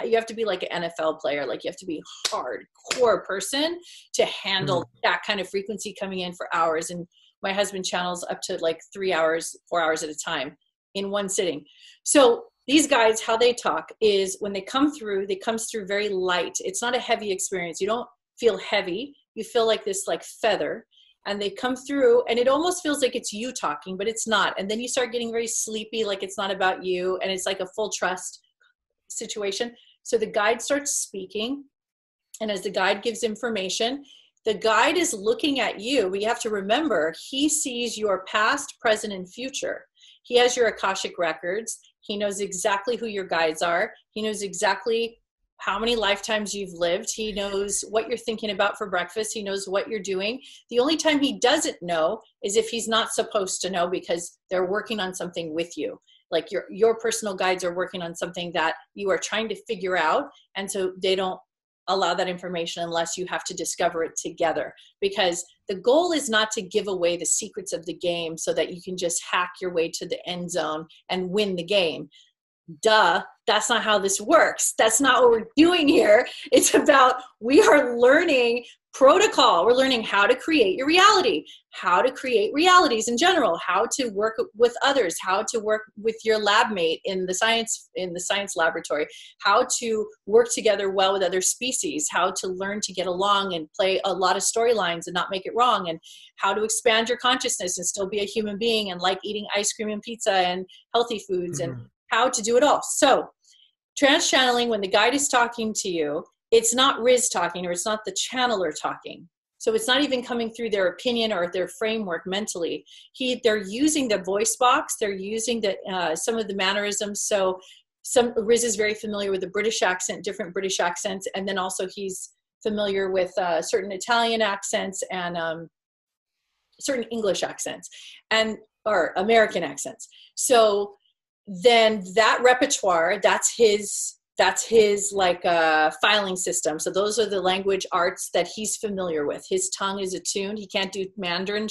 you have to be like an NFL player. Like you have to be a hardcore person to handle that kind of frequency coming in for hours. And my husband channels up to like 3 hours, 4 hours at a time in one sitting. So these guides, how they talk is when they come through, they comes through very light. It's not a heavy experience. You don't feel heavy. You feel like this like feather, and they come through and it almost feels like it's you talking, but it's not. And then you start getting very sleepy, like it's not about you. And it's like a full trust situation. So the guide starts speaking, and as the guide gives information, the guide is looking at you, but you have to remember, he sees your past, present, and future. He has your Akashic records. He knows exactly who your guides are. He knows exactly how many lifetimes you've lived. He knows what you're thinking about for breakfast. He knows what you're doing. The only time he doesn't know is if he's not supposed to know, because they're working on something with you. Like your personal guides are working on something that you are trying to figure out. And so they don't allow that information unless you have to discover it together, because the goal is not to give away the secrets of the game so that you can just hack your way to the end zone and win the game. duh, that's not how this works. That's not what we're doing here. It's about, we are learning protocol. We're learning how to create your reality, how to create realities in general, how to work with others, how to work with your lab mate in the science laboratory, how to work together well with other species, how to learn to get along and play a lot of storylines and not make it wrong, and how to expand your consciousness and still be a human being and like eating ice cream and pizza and healthy foods, and how to do it all. So trance channeling, when the guide is talking to you, it's not Riz talking, or it's not the channeler talking. So it's not even coming through their opinion or their framework mentally. They're using the voice box. They're using some of the mannerisms. So Riz is very familiar with the British accent, different British accents, and then also he's familiar with certain Italian accents and certain English accents, or American accents. So then that repertoire, that's his like filing system. So those are the language arts that he's familiar with. His tongue is attuned. He can't do Mandarin.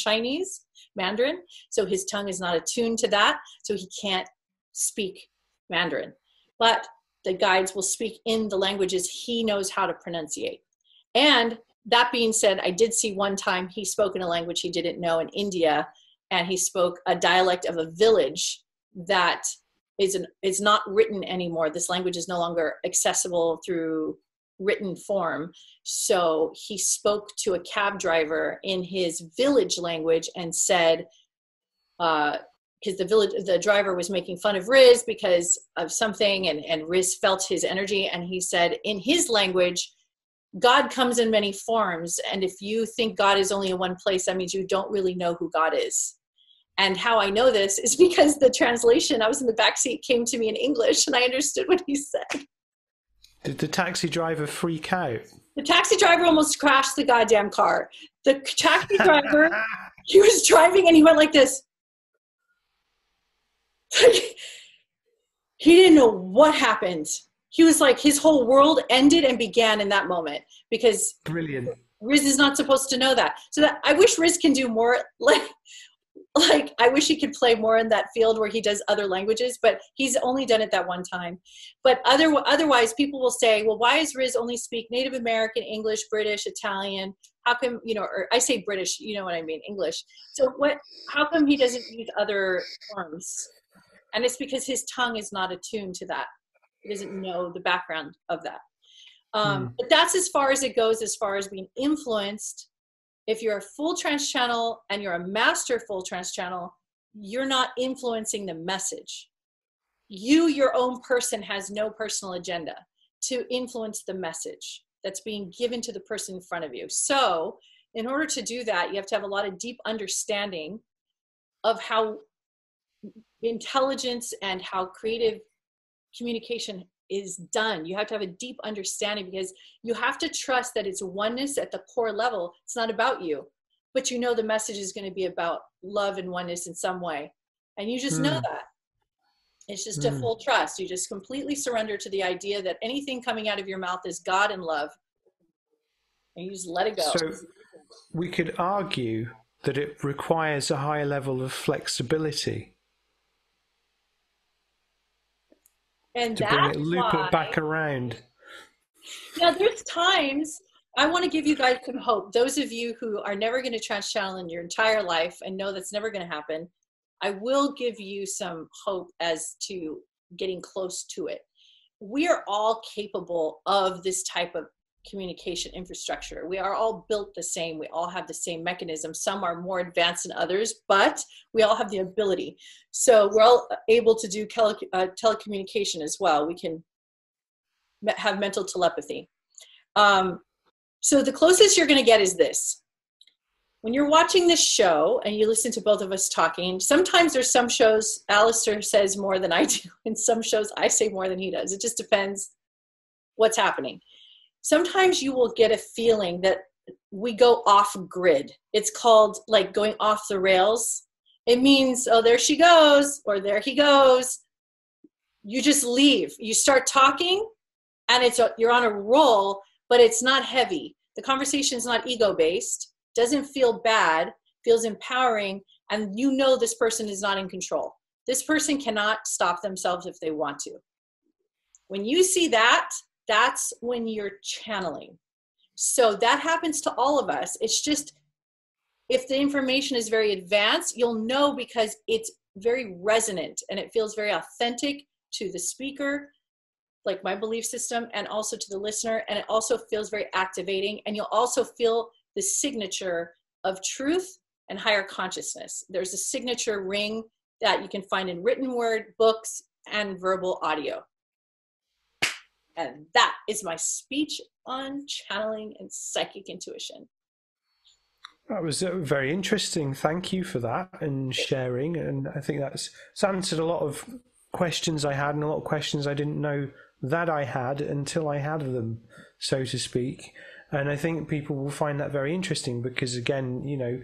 So his tongue is not attuned to that. So he can't speak Mandarin, but the guides will speak in the languages he knows how to pronunciate. And that being said, I did see one time he spoke in a language he didn't know in India, and he spoke a dialect of a village that is not written anymore. This language is no longer accessible through written form. So he spoke to a cab driver in his village language and said, because the driver was making fun of Riz because of something, and Riz felt his energy, and he said in his language, God comes in many forms, and if you think God is only in one place, that means you don't really know who God is. And how I know this is because the translation, I was in the backseat, came to me in English, and I understood what he said. Did the taxi driver freak out? The taxi driver almost crashed the goddamn car. The taxi driver, he was driving and he went like this. He didn't know what happened. He was like, his whole world ended and began in that moment, because brilliant. Riz is not supposed to know that. So that I wish Riz can do more, like I wish he could play more in that field where he does other languages, but he's only done it that one time. But otherwise, people will say, well, why does Riz only speak Native American, English, British, Italian? How come, or I say British, you know what I mean, English. So how come he doesn't use other forms? And it's because his tongue is not attuned to that. He doesn't know the background of that. But that's as far as it goes, as far as being influenced. If you're a full trance channel and you're a master full trance channel, you're not influencing the message. Your own person, has no personal agenda to influence the message that's being given to the person in front of you. So in order to do that, you have to have a lot of deep understanding of how intelligence and how creative communication is done. You have to have a deep understanding, because you have to trust that it's oneness at the core level. It's not about you, but you know the message is going to be about love and oneness in some way. And you just know that. It's just a full trust. You just completely surrender to the idea that anything coming out of your mouth is God and love. And you just let it go. So we could argue that it requires a higher level of flexibility. And to bring it, loop it back around. Now, there's times I want to give you guys some hope. Those of you who are never going to trance channel in your entire life and know that's never going to happen, I will give you some hope as to getting close to it. We are all capable of this type of communication infrastructure. We are all built the same. We all have the same mechanism. Some are more advanced than others, but we all have the ability. So we're all able to do telecommunication as well. We can have mental telepathy. So the closest you're going to get is this. When you're watching this show and you listen to both of us talking, sometimes there's some shows Alastair says more than I do, and some shows I say more than he does. It just depends what's happening. Sometimes you will get a feeling that we go off grid. It's called like going off the rails. It means, oh, there she goes, or there he goes. You just leave. You start talking, and you're on a roll, but it's not heavy. The conversation is not ego-based, doesn't feel bad, feels empowering, and you know this person is not in control. This person cannot stop themselves if they want to. When you see that, that's when you're channeling. So that happens to all of us. It's just, if the information is very advanced, you'll know because it's very resonant and it feels very authentic to the speaker, like my belief system, and also to the listener. And it also feels very activating. And you'll also feel the signature of truth and higher consciousness. There's a signature ring that you can find in written word, books, and verbal audio. And that is my speech on channeling and psychic intuition. That was very interesting. Thank you for that and sharing. And I think that's answered a lot of questions I had and a lot of questions I didn't know that I had until I had them, so to speak. And I think people will find that very interesting because, again, you know,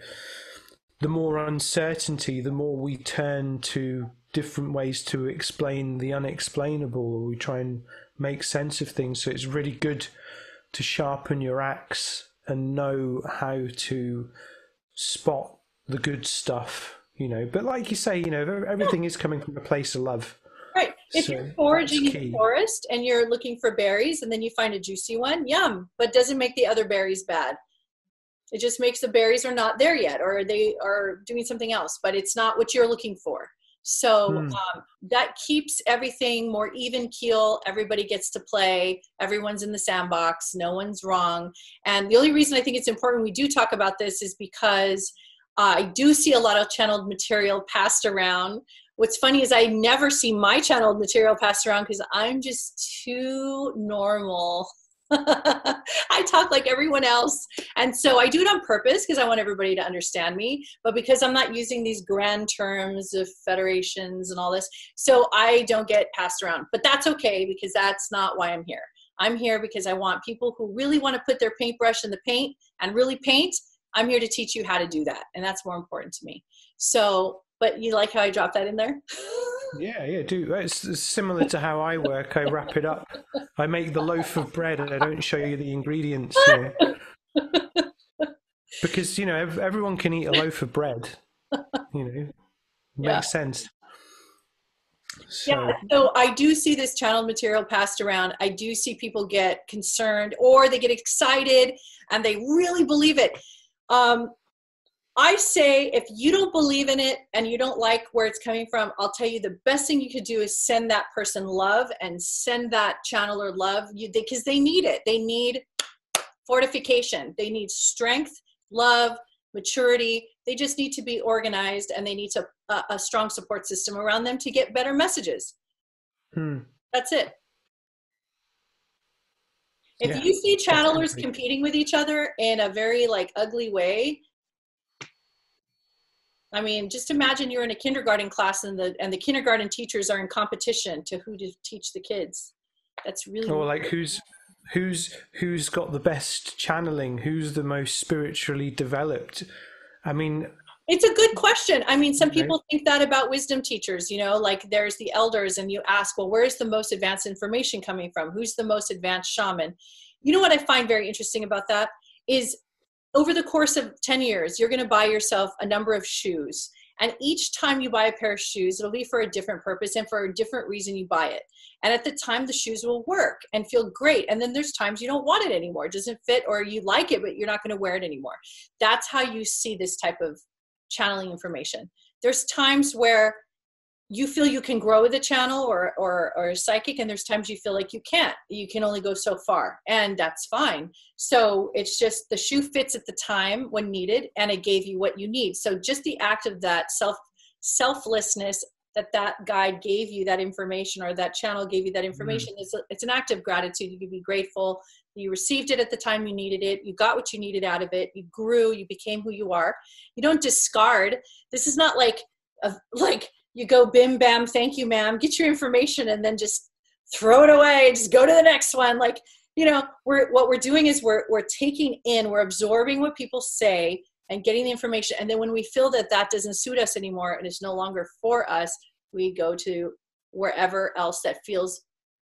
the more uncertainty, the more we turn to different ways to explain the unexplainable, or we try and make sense of things. So it's really good to sharpen your axe and know how to spot the good stuff, you know. But like you say, you know, everything is coming from a place of love. Right. If you're foraging in the forest and you're looking for berries and then you find a juicy one, yum, but doesn't make the other berries bad. It just makes the berries are not there yet, or they are doing something else, but it's not what you're looking for. So that keeps everything more even keel. Everybody gets to play. Everyone's in the sandbox. No one's wrong. And the only reason I think it's important we do talk about this is because I do see a lot of channeled material passed around. What's funny is I never see my channeled material passed around because I'm just too normal. I talk like everyone else. And so I do it on purpose because I want everybody to understand me, but because I'm not using these grand terms of federations and all this, so I don't get passed around. But that's okay because that's not why I'm here. I'm here because I want people who really want to put their paintbrush in the paint and really paint. I'm here to teach you how to do that. And that's more important to me. So, but you like how I dropped that in there? Yeah, do. It's similar to how I work. I wrap it up. I make the loaf of bread and I don't show you the ingredients. You know. Because, you know, everyone can eat a loaf of bread. You know, makes sense. So. Yeah, so I do see this channeled material passed around. I do see people get concerned or they get excited and they really believe it. I say if you don't believe in it and you don't like where it's coming from, I'll tell you the best thing you could do is send that person love and send that channeler love because they need it. They need fortification. They need strength, love, maturity. They just need to be organized and they need a strong support system around them to get better messages. That's it. If you see channelers competing with each other in a very like ugly way, I mean, just imagine you're in a kindergarten class and the kindergarten teachers are in competition to who to teach the kids. That's really like who's got the best channeling, who's the most spiritually developed. I mean, it's a good question. I mean, some people think that about wisdom teachers, you know, like there's the elders and you ask, well, where's the most advanced information coming from? Who's the most advanced shaman? You know what I find very interesting about that is over the course of 10 years, you're going to buy yourself a number of shoes. And each time you buy a pair of shoes, it'll be for a different purpose and for a different reason you buy it. And at the time, the shoes will work and feel great. And then there's times you don't want it anymore. It doesn't fit or you like it, but you're not going to wear it anymore. That's how you see this type of channeling information. There's times where you feel you can grow with a channel or psychic, and there's times you feel like you can't. You can only go so far, and that's fine. So it's just the shoe fits at the time when needed, and it gave you what you need. So just the act of that selflessness that guide gave you that information or that channel gave you that information, it's an act of gratitude. You can be grateful. You received it at the time you needed it. You got what you needed out of it. You grew. You became who you are. You don't discard. This is not like you go bim bam, thank you ma'am, get your information and then just throw it away, just go to the next one. Like, you know, what we're doing is we're taking in, we're absorbing what people say and getting the information. And then when we feel that doesn't suit us anymore and it's no longer for us, we go to wherever else that feels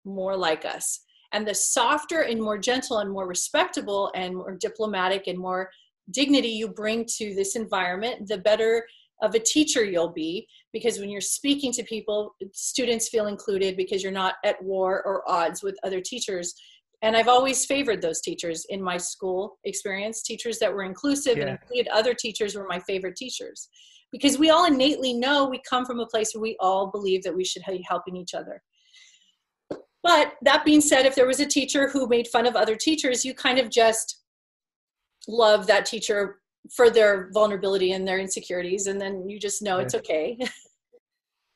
more like us. And the softer and more gentle and more respectable and more diplomatic and more dignity you bring to this environment, the better of a teacher you'll be, because when you're speaking to people, students feel included because you're not at war or odds with other teachers. And I've always favored those teachers in my school experience. Teachers that were inclusive and included other teachers were my favorite teachers, because we all innately know we come from a place where we all believe that we should be helping each other. But that being said, if there was a teacher who made fun of other teachers, you kind of just love that teacher for their vulnerability and their insecurities, and then you just know it's okay.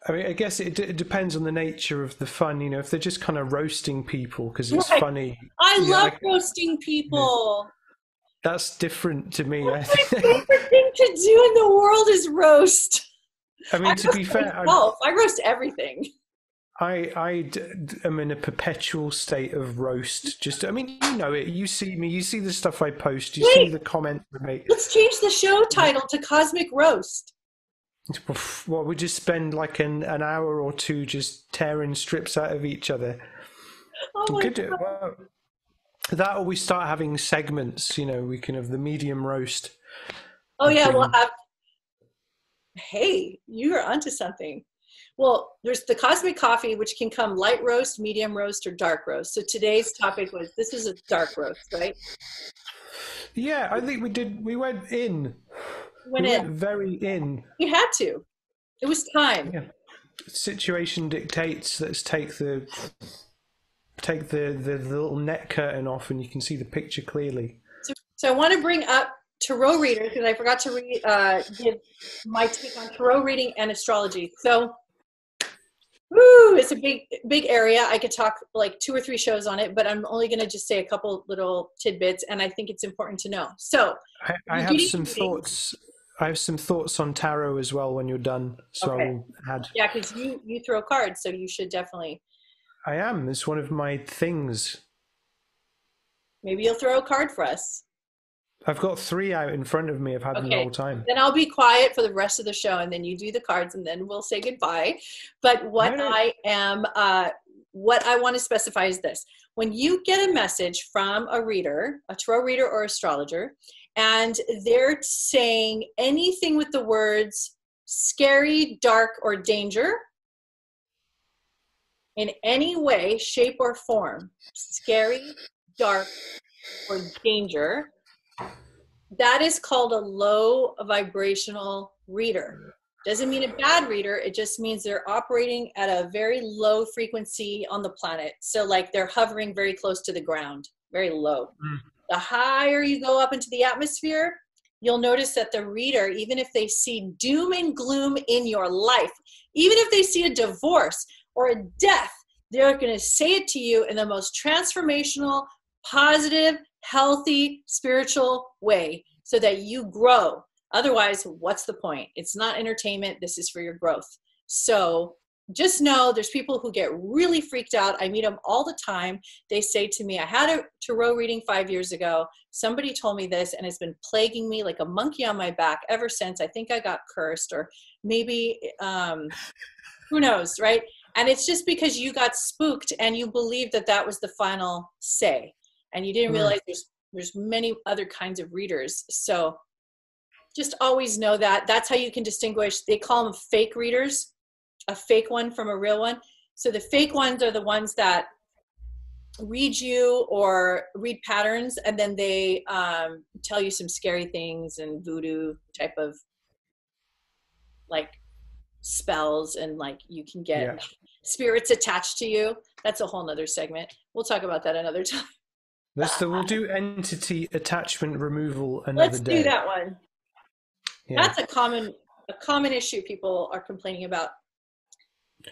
I mean, I guess it depends on the nature of the fun, you know, if they're just kind of roasting people because it's funny. I love roasting people. That's different to me. My favorite thing to do in the world is roast. I mean, to be fair, I roast everything. I am in a perpetual state of roast. Just, I mean, you know it. You see me. You see the stuff I post. You see the comments I make. Let's change the show title to Cosmic Roast. Well, we just spend like an hour or two just tearing strips out of each other. Oh my God. Well, that, or we start having segments. You know, we can have the medium roast. Oh yeah, well, hey, you are onto something. Well, there's the Cosmic Coffee, which can come light roast, medium roast, or dark roast. So today's topic was, this is a dark roast, right? Yeah, I think we did. We went in. We went very in. We had to. It was time. Yeah. Situation dictates. Let's take the little net curtain off, and you can see the picture clearly. So I want to bring up tarot readers, because I forgot to give my take on tarot reading and astrology. So, it's a big area. I could talk like 2 or 3 shows on it, but I'm only going to just say a couple little tidbits, and I think it's important to know. So I have some thoughts. I have some thoughts on tarot as well when you're done. So okay. I'll add. Yeah, because you throw cards, so you should definitely. I am. It's one of my things. Maybe you'll throw a card for us. I've got 3 out in front of me. I've had them the whole time. Then I'll be quiet for the rest of the show, and then you do the cards, and then we'll say goodbye. But what I want to specify is this. When you get a message from a reader, a tarot reader or astrologer, and they're saying anything with the words scary, dark, or danger, in any way, shape, or form, scary, dark, or danger, that is called a low vibrational reader. Doesn't mean a bad reader. It just means they're operating at a very low frequency on the planet. So like they're hovering very close to the ground, very low. The higher you go up into the atmosphere, you'll notice that the reader, even if they see doom and gloom in your life, even if they see a divorce or a death, they're going to say it to you in the most transformational, positive, healthy, spiritual way so that you grow. Otherwise, what's the point? It's not entertainment. This is for your growth. So just know there's people who get really freaked out. I meet them all the time. They say to me, I had a tarot reading 5 years ago. Somebody told me this, and it's been plaguing me like a monkey on my back ever since. I think I got cursed, or maybe, who knows, right? And it's just because you got spooked and you believed that that was the final say. And you didn't realize there's many other kinds of readers. So just always know that. That's how you can distinguish. They call them fake readers, a fake one from a real one. So the fake ones are the ones that read you or read patterns, and then they tell you some scary things and voodoo type of like spells, and like you can get spirits attached to you. That's a whole nother segment. We'll talk about that another time. We'll do entity attachment removal another Let's day. do that one. Yeah. That's a common issue people are complaining about.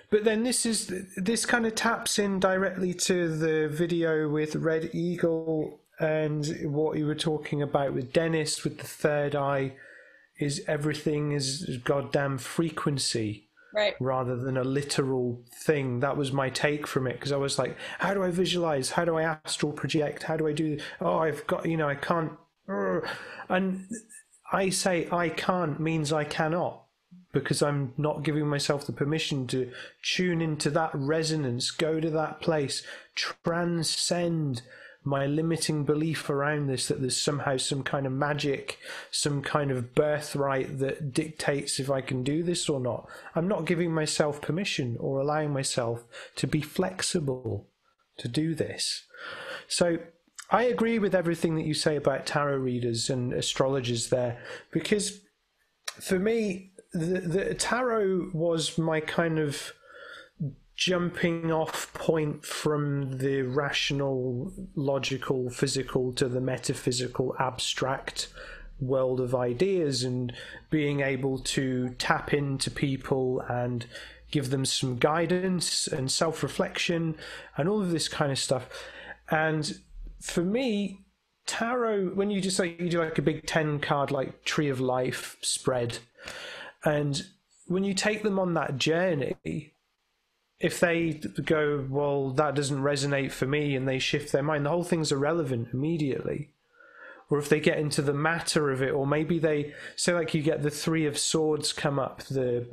But then this kind of taps in directly to the video with Red Eagle and what you were talking about with Dennis with the third eye. Is everything is goddamn frequency. Right. Rather than a literal thing. That was my take from it, because I was like, how do I visualize? How do I astral project? How do I do? Oh, I've got, I can't. And I say I can't means I cannot, because I'm not giving myself the permission to tune into that resonance, go to that place, transcend my limiting belief around this, that there's somehow some kind of magic, some kind of birthright that dictates if I can do this or not. I'm not giving myself permission or allowing myself to be flexible to do this. So I agree with everything that you say about tarot readers and astrologers there, because for me, the tarot was my kind of jumping off point from the rational, logical, physical to the metaphysical, abstract world of ideas, and being able to tap into people and give them some guidance and self-reflection and all of this kind of stuff. And for me, tarot, when you just like, you do like a big 10 card like Tree of Life spread, and when you take them on that journey, if they go, well, that doesn't resonate for me, and they shift their mind, the whole thing's irrelevant immediately. Or if they get into the matter of it, or maybe they say, like, you get the Three of Swords come up.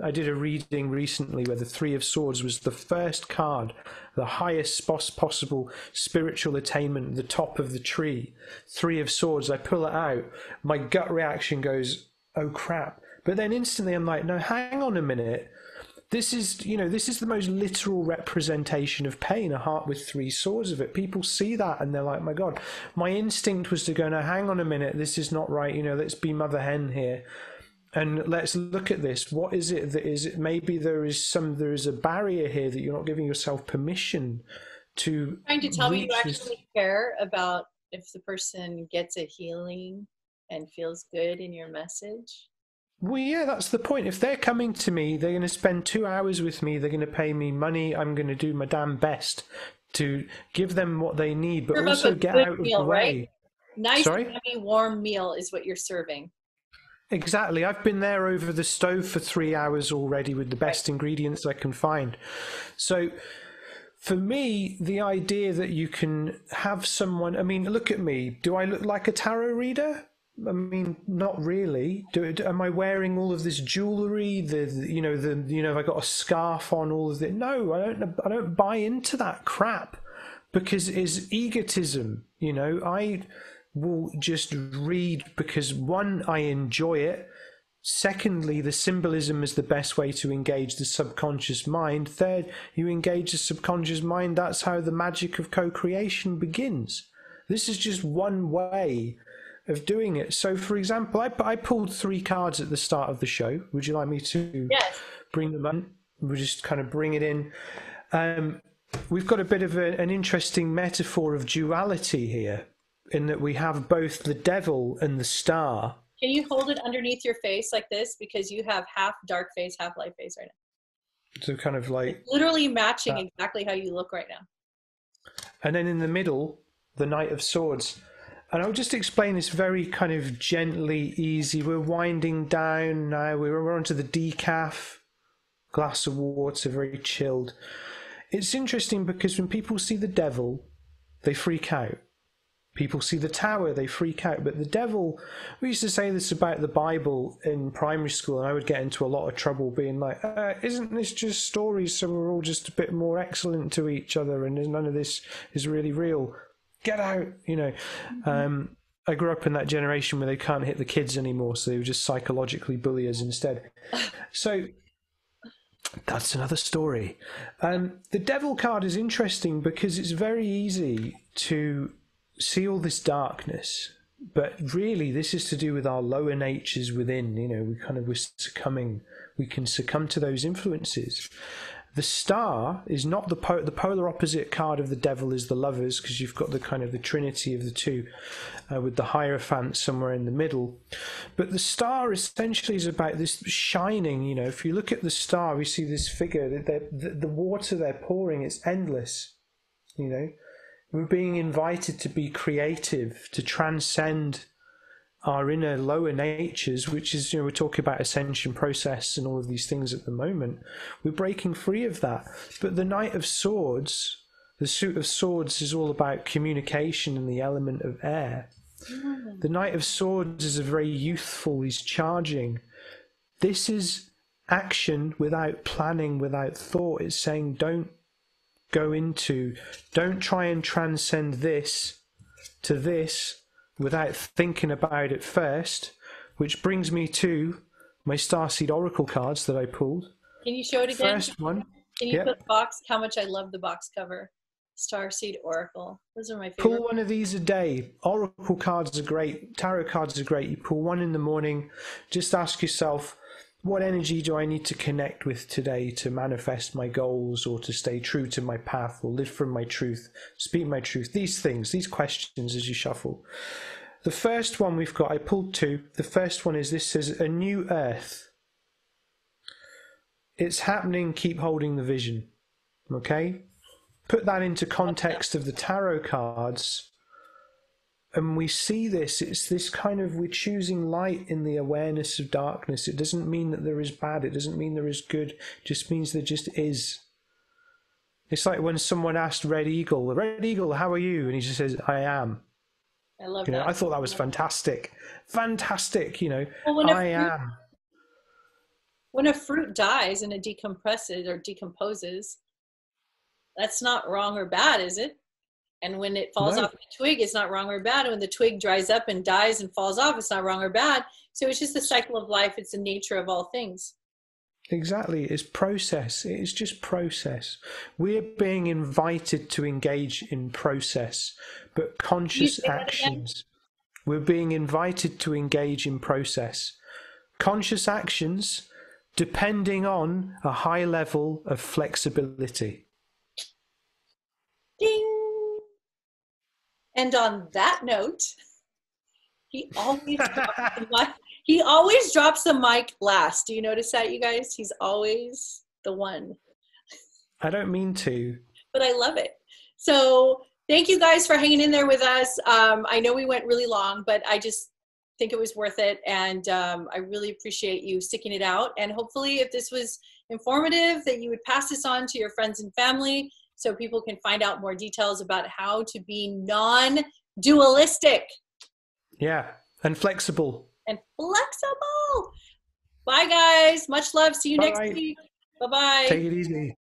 I did a reading recently where the Three of Swords was the first card, the highest possible spiritual attainment, the top of the tree. Three of Swords, I pull it out, my gut reaction goes, oh crap. But then instantly I'm like, no, hang on a minute. This is the most literal representation of pain, a heart with three swords of it. People see that and they're like, my God, my instinct was to go, no, hang on a minute, this is not right. Let's be mother hen here. And let's look at this. What is it that is it? Maybe there is a barrier here that you're not giving yourself permission to. Trying to tell me you actually care about if the person gets a healing and feels good in your message. Well, yeah, that's the point. If they're coming to me, they're going to spend 2 hours with me. They're going to pay me money. I'm going to do my damn best to give them what they need, but also get out of the way. Right? Nice, yummy, warm meal is what you're serving. Exactly. I've been there over the stove for 3 hours already with the best ingredients I can find. So for me, the idea that you can have someone, I mean, look at me. Do I look like a tarot reader? I mean, not really. Am I wearing all of this jewelry? Have I got a scarf on? All of it? No, I don't buy into that crap, because it's egotism. I will just read because, one, I enjoy it. Secondly, the symbolism is the best way to engage the subconscious mind. Third, you engage the subconscious mind. That's how the magic of co-creation begins. This is just one way of doing it. So, for example, I pulled 3 cards at the start of the show. Would you like me to bring them up? We'll just kind of bring it in. We've got a bit of an interesting metaphor of duality here, in that we have both the devil and the star. Can you hold it underneath your face like this? Because you have half dark face, half light face right now. So kind of like... It's literally matching exactly how you look right now. And then in the middle, the Knight of Swords. And I'll just explain this very kind of gently, easy. We're winding down now. We're onto the decaf. Glass of water, very chilled. It's interesting because when people see the devil, they freak out. People see the tower, they freak out. But the devil, we used to say this about the Bible in primary school, and I would get into a lot of trouble being like, isn't this just stories, so we're all just a bit more excellent to each other, and none of this is really real? Get out, I grew up in that generation where they can't hit the kids anymore, so they would just psychologically bully us instead. So that's another story. The devil card is interesting because it's very easy to see all this darkness, but really this is to do with our lower natures within. We can succumb to those influences. The star is not the polar opposite card of the devil is the lovers, because you've got the kind of the trinity of the two, with the Hierophant somewhere in the middle. But the star essentially is about this shining. If you look at the star, we see this figure, the water they're pouring, it's endless. We're being invited to be creative, to transcend our inner lower natures, which is, we're talking about ascension process and all of these things at the moment. We're breaking free of that. But the Knight of Swords, the suit of swords, is all about communication and the element of air. The Knight of Swords is a very youthful, he's charging. This is action without planning, without thought. It's saying don't try and transcend this to this without thinking about it first, which brings me to my Starseed Oracle cards that I pulled. Can you show it again? First one. Can you put the box? How much I love the box cover. Starseed Oracle. Those are my favorite. Pull one of these a day. Oracle cards are great. Tarot cards are great. You pull one in the morning. Just ask yourself, what energy do I need to connect with today to manifest my goals, or to stay true to my path, or live from my truth, speak my truth? These things, these questions as you shuffle. The first one we've got, I pulled two. The first one is, this says, a new earth. It's happening, keep holding the vision. Okay? Put that into context of the tarot cards, and we see this. It's this kind of, we're choosing light in the awareness of darkness. It doesn't mean that there is bad. It doesn't mean there is good. It just means there just is. It's like when someone asked Red Eagle, how are you? And he just says, I am. I love that. I thought that was fantastic. Fantastic, well, I am. When a fruit dies and it decompresses or decomposes, that's not wrong or bad, is it? And when it falls off the twig, it's not wrong or bad. When the twig dries up and dies and falls off, it's not wrong or bad. So it's just the cycle of life. It's the nature of all things. Exactly. It's process. It is just process. We're being invited to engage in process, but conscious actions. We're being invited to engage in process. Conscious actions depending on a high level of flexibility. Ding! And on that note, he always drops the mic last. Do you notice that, you guys? He's always the one. I don't mean to. But I love it. So thank you guys for hanging in there with us. I know we went really long, but I just think it was worth it. And I really appreciate you sticking it out. And hopefully if this was informative, that you would pass this on to your friends and family, so people can find out more details about how to be non-dualistic. Yeah, and flexible. And flexible. Bye, guys. Much love. See you next week. Bye-bye. Take it easy.